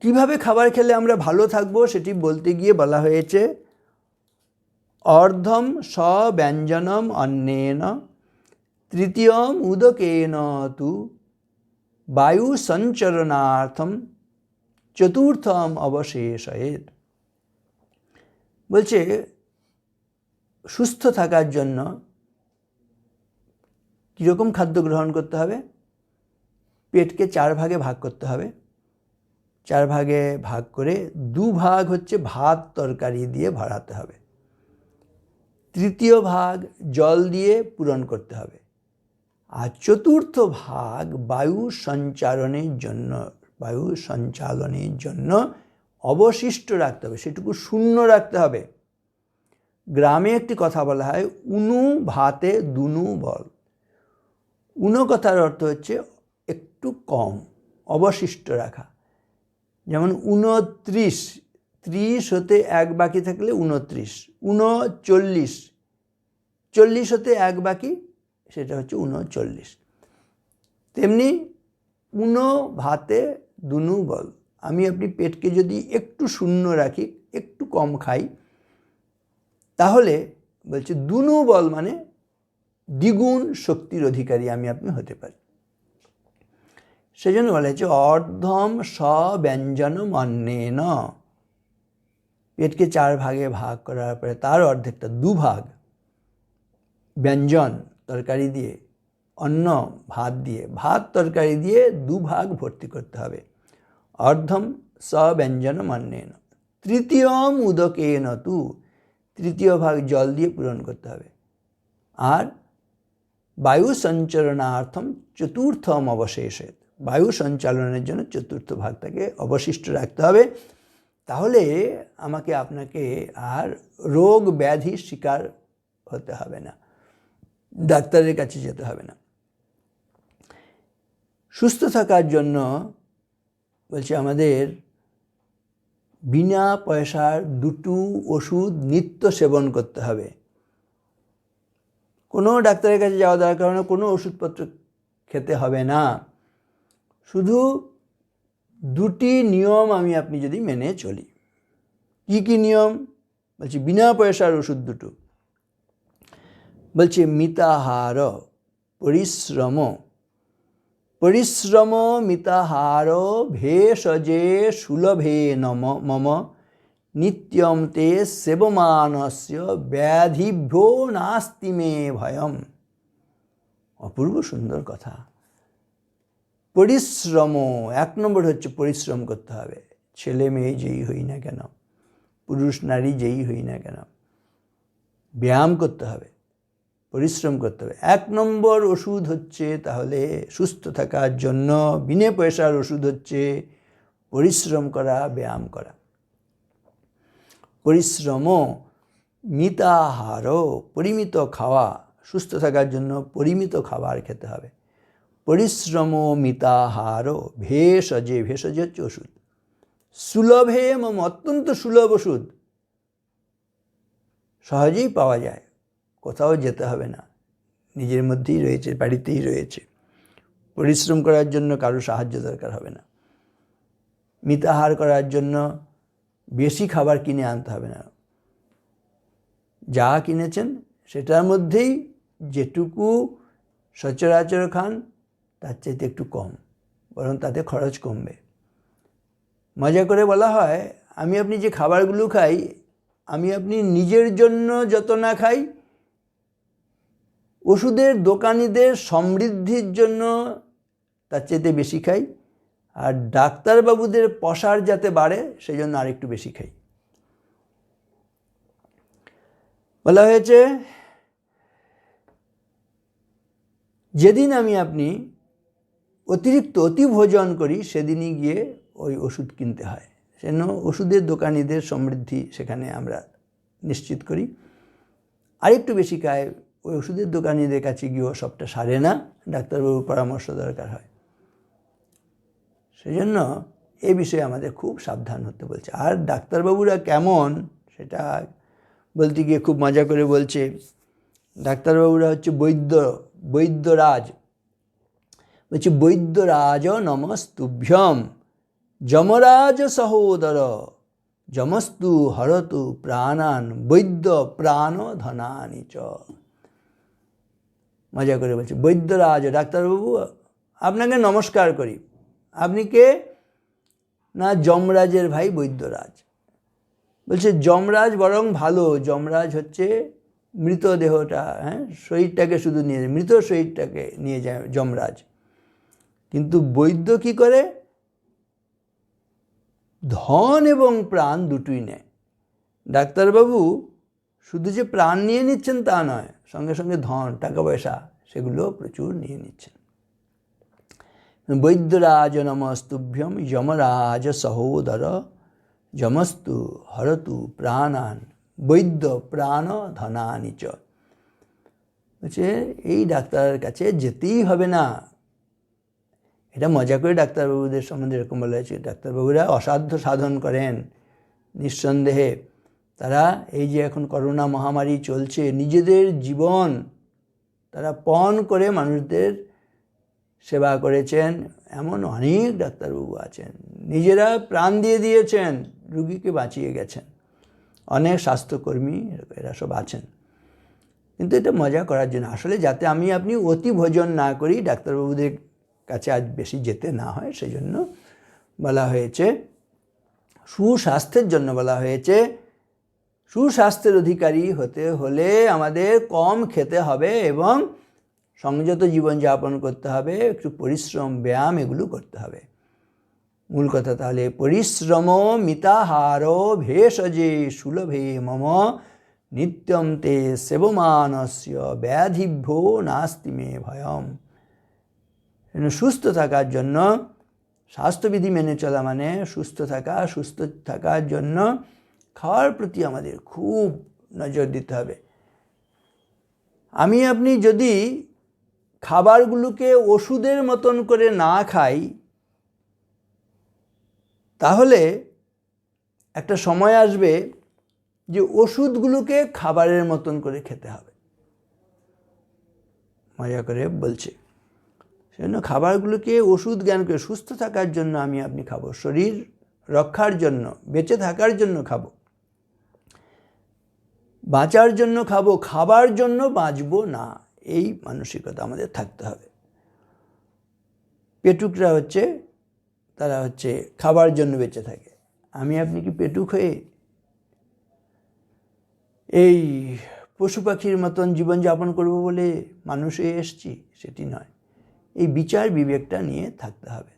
কিভাবে খাবার খেলে আমরা ভালো থাকবো সেটি বলতে গিয়ে বলা হয়েছে, অর্ধম স্বব্যঞ্জনম অন্নেন তৃতীয়ম উদকেন তু বায়ু সঞ্চরণার্থম চতুর্থম অবশেষয়েত। বলছে সুস্থ থাকার জন্য কীরকম খাদ্য গ্রহণ করতে হবে? পেটকে 4 ভাগে ভাগ করতে হবে। 4 ভাগে ভাগ করে 2 ভাগ হচ্ছে ভাত তরকারি দিয়ে ভরাতে হবে, তৃতীয় ভাগ জল দিয়ে পূরণ করতে হবে, আর চতুর্থ ভাগ বায়ু সঞ্চালনের জন্য অবশিষ্ট রাখতে হবে, সেটুকু শূন্য রাখতে হবে। গ্রামে একটি কথা বলা হয়, উনু ভাতে দুনু বল। উনো কথার অর্থ হচ্ছে একটু কম, অবশিষ্ট রাখা। যেমন 29, 30 হতে 1 বাকি থাকলে 29, 39, 40 হতে 1 বাকি, সেটা হচ্ছে 39। তেমনি উনো ভাতে দুনু বল। আমি আপনি পেটকে যদি একটু শূন্য রাখি, একটু কম খাই, তাহলে বলছে দুনু বল মানে দ্বিগুণ শক্তির অধিকারী আমি আপনি হতে পারি। সেজন্য বলা হয়েছে অর্ধম স্বব্যঞ্জনম অন্নেন। পেটকে 4 ভাগে ভাগ করার পরে তার অর্ধেকটা 2 ভাগ ব্যঞ্জন তরকারি দিয়ে, অন্ন ভাত দিয়ে, ভাত তরকারি দিয়ে 2 ভাগ ভর্তি করতে হবে। অর্ধম স্বব্যঞ্জনম অন্নেন তৃতীয়ম উদকেন তু, তৃতীয় ভাগ জল দিয়ে পূরণ করতে হবে। আর বায়ু সঞ্চালনার্থম চতুর্থম অবশেষেত, বায়ু সঞ্চালনের জন্য চতুর্থ ভাগটাকে অবশিষ্ট রাখতে হবে। তাহলে আমাকে আপনাকে আর রোগ ব্যাধির শিকার হতে হবে না, ডাক্তারের কাছে যেতে হবে না। সুস্থ থাকার জন্য বলছে আমাদের বিনা পয়সার দুটো ওষুধ নিত্য সেবন করতে হবে। কোনো ডাক্তারের কাছে যাওয়া দরকার হয় না, কোনো ওষুধপত্র খেতে হবে না, শুধু দুটি নিয়ম আমি আপনি যদি মেনে চলি। কি কি নিয়ম? বলছি বিনা পয়সার ওষুধ দুটো। বলছে মিতাহার পরিশ্রম, পরিশ্রম মিতাহার ভেষজে সুলভে মম নিত্যম তে সেবমানস্য ব্যাধিভ্যো নাস্তি মে ভয়ম। অপূর্ব সুন্দর কথা। পরিশ্রম, এক নম্বর হচ্ছে পরিশ্রম করতে হবে। ছেলে মেয়ে যেই হই না কেন, পুরুষ নারী যেই হই না কেন, ব্যায়াম করতে হবে, পরিশ্রম করতে হবে। এক নম্বর ওষুধ হচ্ছে তাহলে সুস্থ থাকার জন্য বিনা পয়সার ওষুধ হচ্ছে পরিশ্রম করা, ব্যায়াম করা। পরিশ্রম মিতাহার, পরিমিত খাওয়া, সুস্থ থাকার জন্য পরিমিত খাবার খেতে হবে। পরিশ্রম মিতাহার ভেষজে, ভেষজ হচ্ছে ওষুধ, সুলভে মম, অত্যন্ত সুলভ ওষুধ, সহজেই পাওয়া যায়, কোথাও যেতে হবে না, নিজের মধ্যেই রয়েছে, বাড়িতেই রয়েছে। পরিশ্রম করার জন্য কারো সাহায্য দরকার হবে না। মিতাহার করার জন্য বেশি খাবার কিনে আনতে হবে না, যা কিনেছেন সেটার মধ্যেই যেটুকু সচরাচর খান তার চাইতে একটু কম, বরং তাতে খরচ কমবে। মজা করে বলা হয়, আমি আপনি যে খাবারগুলো খাই, আমি আপনি নিজের জন্য যত না খাই, ওষুধের দোকানিদের সমৃদ্ধির জন্য তার চাইতে বেশি খাই, আর ডাক্তারবাবুদের পসার যাতে বাড়ে সেই জন্য আরেকটু বেশি খাই। বলা হয়েছে যেদিন আমি আপনি অতিরিক্ত অতিভোজন করি সেদিনই গিয়ে ওই ওষুধ কিনতে হয়। সেজন্য ওষুধের দোকানিদের সমৃদ্ধি সেখানে আমরা নিশ্চিত করি। আরেকটু বেশি খায়, ওই ওষুধের দোকানিদের কাছে গিয়েও সবটা সারে না, ডাক্তারবাবুর পরামর্শ দরকার হয়। সেই জন্য এ বিষয়ে আমাদের খুব সাবধান হতে বলছে। আর ডাক্তারবাবুরা কেমন সেটা বলতে গিয়ে খুব মজা করে বলছে, ডাক্তারবাবুরা হচ্ছে বৈদ্যরাজ। বলছে বৈদ্যরাজ নমস্তুভ্যম যমরাজ সহোদর যমস্তু হরতু প্রাণান বৈদ্য প্রাণ ধনানি চ। মজা করে বলছে বৈদ্যরাজ, ডাক্তারবাবু আপনাকে নমস্কার করি। আপনি কে? না যমরাজের ভাই বৈদ্যরাজ। বলছে যমরাজ বরং ভালো, যমরাজ হচ্ছে মৃতদেহটা, শরীরটাকে শুধু নিয়ে যায়, মৃত শরীরটাকে নিয়ে যায় যমরাজ। কিন্তু বৈদ্য কি করে? ধন এবং প্রাণ দুটোই নেয়। ডাক্তারবাবু শুধু যে প্রাণ নিয়ে নিচ্ছেন তা নয়, সঙ্গে সঙ্গে ধন, টাকা পয়সা সেগুলো প্রচুর নিয়ে নিচ্ছেন। বৈদ্যরাজ নমস্তুভ্যম যমরাজ সহোদর যমস্তু হরতু প্রাণান বৈদ্য প্রাণ ধনানি চ। বলছে এই ডাক্তারের কাছে যেতেই হবে না। এটা মজা করে ডাক্তারবাবুদের সম্বন্ধে এরকম বলা হয়েছে, ডাক্তারবাবুরা অসাধ্য সাধন করেন নিঃসন্দেহে। তারা এই যে এখন করোনা মহামারী চলছে, নিজেদের জীবন তারা পণ করে মানুষদের সেবা করেছেন। এমন অনেক ডাক্তারবাবু আছেন, নিজেরা প্রাণ দিয়ে দিয়েছেন, রুগীকে বাঁচিয়ে গেছেন। অনেক স্বাস্থ্যকর্মী এরা সব আছেন। কিন্তু এটা মজা করার জন্য, আসলে যাতে আমি আপনি অতি ভোজন না করি, ডাক্তারবাবুদের কাছে আজ বেশি যেতে না হয়, সেই জন্য বলা হয়েছে। সুস্বাস্থ্যের জন্য বলা হয়েছে। সুস্বাস্থ্যের অধিকারী হতে হলে আমাদের কম খেতে হবে এবং সংযত জীবনযাপন করতে হবে, একটু পরিশ্রম ব্যায়াম এগুলো করতে হবে। মূল কথা তাহলে পরিশ্রম মিতাহার ভেষজে সুলভে মম নিত্যম তে সেবমানস্য ব্যাধিভ্যো নাস্তি মে ভয়ম। সুস্থ থাকার জন্য স্বাস্থ্যবিধি মেনে চলা মানে সুস্থ থাকা। সুস্থ থাকার জন্য খাওয়ার প্রতি আমাদের খুব নজর দিতে হবে। আমি আপনি যদি খাবারগুলোকে ওষুধের মতন করে না খাই, তাহলে একটা সময় আসবে যে ওষুধগুলোকে খাবারের মতন করে খেতে হবে। মজা করে বলছে, সেজন্য খাবারগুলোকে ওষুধ জ্ঞান করে সুস্থ থাকার জন্য আমি আপনি খাবো, শরীর রক্ষার জন্য, বেঁচে থাকার জন্য খাবো, বাঁচার জন্য খাবো, খাবার জন্য বাঁচবো না, এই মানসিকতা আমাদের থাকতে হবে। পেটুকরা হচ্ছে, তারা হচ্ছে খাবার জন্য বেঁচে থাকে। আমি আপনি কি পেটুক হয়ে এই পশু পাখির মতন জীবনযাপন করব বলে মানুষ হয়ে এসছি? সেটি নয়। এই বিচার বিবেকটা নিয়ে থাকতে হবে।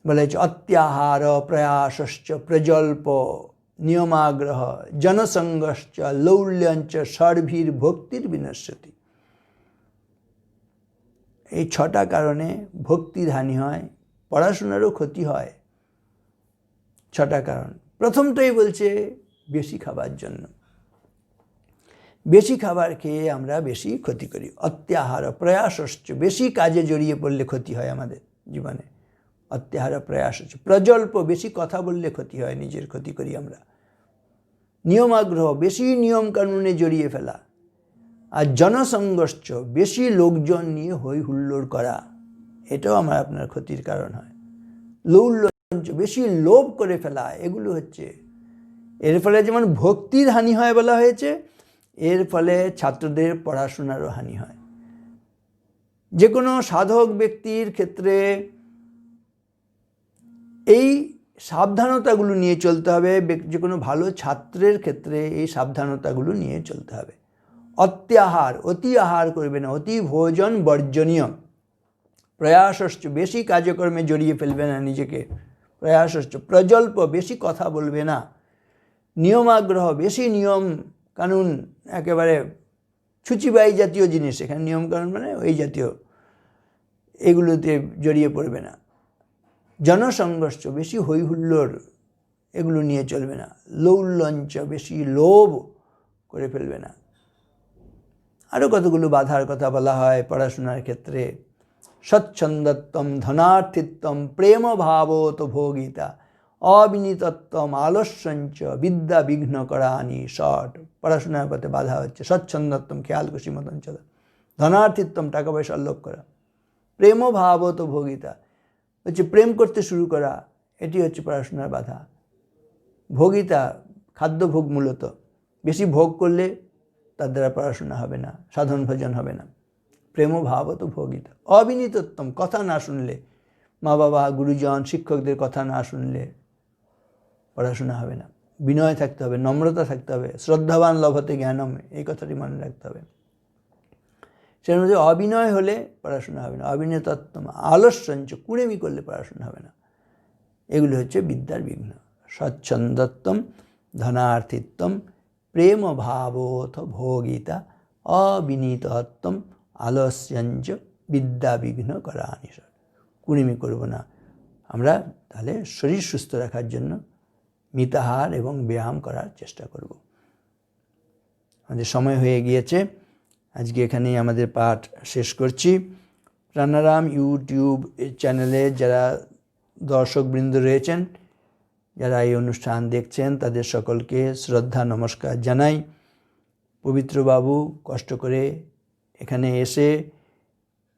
বলা হচ্ছে অত্যাহার প্রয়াসশ্চ প্রজল্প নিয়মাগ্রহ জনসংগশ্চ লৌল্যঞ্চ সর্বীর ভক্তির বিনশ্যতি। এই 6টা কারণে ভক্তির হানি হয়, পড়াশোনারও ক্ষতি হয়। 6টা কারণ। প্রথমটাই বলছে বেশি খাবার জন্য। বেশি খাবার খেয়ে আমরা বেশি ক্ষতি করি। অত্যাহার প্রয়াসশ্চ, বেশি কাজে জড়িয়ে পড়লে ক্ষতি হয় আমাদের জীবনে। অত্যাহার প্রয়াস হচ্ছে প্রজল্প, বেশি কথা বললে ক্ষতি হয়, নিজের ক্ষতি করি আমরা। নিয়মাগ্রহ, বেশি নিয়ম কানুনে জড়িয়ে ফেলা। আর জনসংগশ্চ, বেশি লোকজন নিয়ে হই হুল্লোড় করা, এটাও আমার আপনার ক্ষতির কারণ হয়। লৌল্যঞ্চ, বেশি লোভ করে ফেলা, এগুলো হচ্ছে। এর ফলে যেমন ভক্তির হানি হয় বলা হয়েছে, এর ফলে ছাত্রদের পড়াশোনারও হানি হয়। যে কোনো সাধক ব্যক্তির ক্ষেত্রে এই সাবধানতাগুলো নিয়ে চলতে হবে। যে কোনো ভালো ছাত্রের ক্ষেত্রে এই সাবধানতাগুলো নিয়ে চলতে হবে। অত্যাহার, অতি আহার করবে না, অতি ভোজন বর্জনীয়। প্রয়াসশ্চ, বেশি কাজকর্মে জড়িয়ে ফেলবে না নিজেকে। প্রয়াসশ্চ প্রজল্প, বেশি কথা বলবে না। নিয়মাগ্রহ, বেশি নিয়ম কানুন, একেবারে ছুচিবাই জাতীয় জিনিস, এখানে নিয়ম কানুন মানে ওই জাতীয়, এগুলোতে জড়িয়ে পড়বে না। জনসংঘর্ষ, বেশি হই হুল্লোড়, এগুলো নিয়ে চলবে না। লৌল্যঞ্চ, বেশি লোভ করে ফেলবে না। আরও কতগুলো বাধার কথা বলা হয় পড়াশোনার ক্ষেত্রে। স্বচ্ছন্দত্বম ধনার্থিত্বম প্রেম ভাবত ভোগিতা অবিনীতত্বম আলস্যঞ্চ বিদ্যা বিঘ্ন করানি শট। পড়াশোনার পথে বাধা হচ্ছে স্বচ্ছন্দত্বম, খেয়াল খুশি মতন চলা। ধনার্থিত্বম, টাকা পয়সার লোভ করা। প্রেম ভাবত ভোগিতা হচ্ছে প্রেম করতে শুরু করা, এটি হচ্ছে পড়াশোনার বাধা। ভোগিতা, খাদ্য ভোগ, মূলত বেশি ভোগ করলে তার দ্বারা পড়াশোনা হবে না, সাধন ভজন হবে না। প্রেম ভাবত ভোগিতা। অবিনীতত্বম, কথা না শুনলে, মা বাবা গুরুজন শিক্ষকদের কথা না শুনলে পড়াশোনা হবে না। বিনয় থাকতে হবে, নম্রতা থাকতে হবে। শ্রদ্ধাবান লভতে জ্ঞানম, এই কথাটি মনে রাখতে হবে। সের মধ্যে অবিনয় হলে পড়াশোনা হবে না। অবিনীতত্বম আলস্যঞ্চ, কুড়েমি করলে পড়াশোনা হবে না। এগুলো হচ্ছে বিদ্যার বিঘ্ন। স্বচ্ছন্দত্বম ধনার্থিত্বম প্রেম ভাবোথ ভোগিতা অবিনীতত্বম আলস্যঞ্চ বিদ্যা বিঘ্ন করানি। কুড়েমি করব না আমরা। তাহলে শরীর সুস্থ রাখার জন্য মিতাহার এবং ব্যায়াম করার চেষ্টা করব। আমাদের সময় হয়ে গিয়েছে, আজকে এখানেই আমাদের পাঠ শেষ করছি। প্রাণারাম ইউটিউব চ্যানেলে যারা দর্শকবৃন্দ রয়েছেন, যারা এই অনুষ্ঠান দেখছেন, তাদের সকলকে শ্রদ্ধা নমস্কার জানাই। পবিত্রবাবু কষ্ট করে এখানে এসে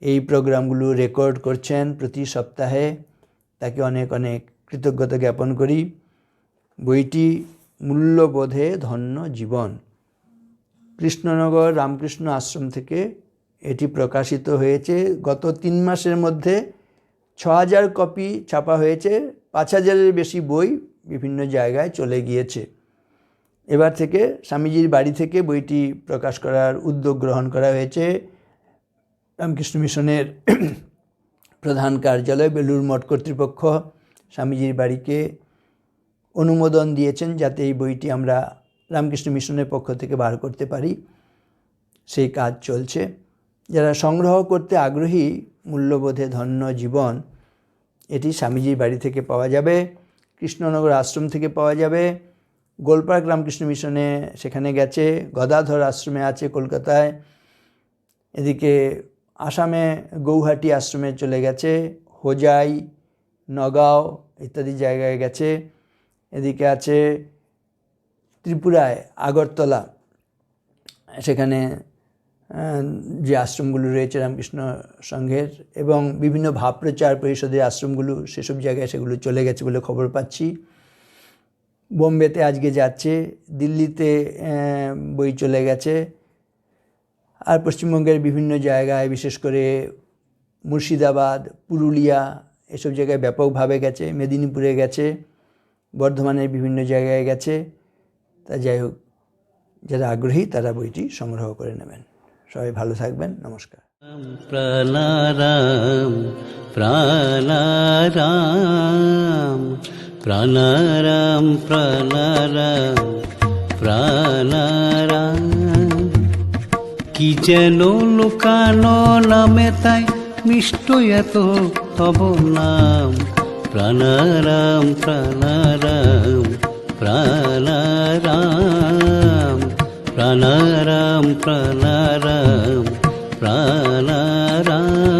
এই প্রোগ্রামগুলো রেকর্ড করছেন প্রতি সপ্তাহে, তাকে অনেক অনেক কৃতজ্ঞতা জ্ঞাপন করি। বইটি মূল্যবোধে ধন্য জীবন, কৃষ্ণনগর রামকৃষ্ণ আশ্রম থেকে এটি প্রকাশিত হয়েছে। গত 3 মাসের মধ্যে 6000 কপি ছাপা হয়েছে। 5000-এর বেশি বই বিভিন্ন জায়গায় চলে গিয়েছে। এবার থেকে স্বামীজির বাড়ি থেকে বইটি প্রকাশ করার উদ্যোগ গ্রহণ করা হয়েছে। রামকৃষ্ণ মিশনের প্রধান কার্যালয় বেলুড় মঠ কর্তৃপক্ষ স্বামীজির বাড়িকে অনুমোদন দিয়েছেন যাতে এই বইটি আমরা রামকৃষ্ণ মিশনের পক্ষ থেকে বার করতে পারি। সেই কাজ চলছে। যারা সংগ্রহ করতে আগ্রহী, মূল্যবোধে ধন্য জীবন এটি স্বামীজির বাড়ি থেকে পাওয়া যাবে, কৃষ্ণনগর আশ্রম থেকে পাওয়া যাবে, গোলপার্ক রামকৃষ্ণ মিশনে সেখানে গেছে, গদাধর আশ্রমে আছে কলকাতায়, এদিকে আসামে গৌহাটি আশ্রমে চলে গেছে, হোজাই, নগাঁও ইত্যাদি জায়গায় গেছে। এদিকে আছে ত্রিপুরায় আগরতলা, সেখানে যে আশ্রমগুলো রয়েছে রামকৃষ্ণ সংঘের এবং বিভিন্ন ভাব প্রচার পরিষদের আশ্রমগুলো, সেসব জায়গায় সেগুলো চলে গেছে বলে খবর পাচ্ছি। বোম্বেতে আজকে যাচ্ছে, দিল্লিতে বই চলে গেছে। আর পশ্চিমবঙ্গের বিভিন্ন জায়গায়, বিশেষ করে মুর্শিদাবাদ, পুরুলিয়া, এসব জায়গায় ব্যাপকভাবে গেছে, মেদিনীপুরে গেছে, বর্ধমানের বিভিন্ন জায়গায় গেছে। তা যাই হোক, যারা আগ্রহী তারা বইটি সংগ্রহ করে নেবেন। সবাই ভালো থাকবেন, নমস্কার।
প্রাণারাম প্রাণারাম প্রাণারাম প্রাণারাম প্রাণারাম, কি যেন লুকানো নামে তাই মিষ্ট এত তব নাম। প্রাণারাম প্রাণারাম প্রাণারাম প্রাণারাম প্রাণারাম প্রাণারাম।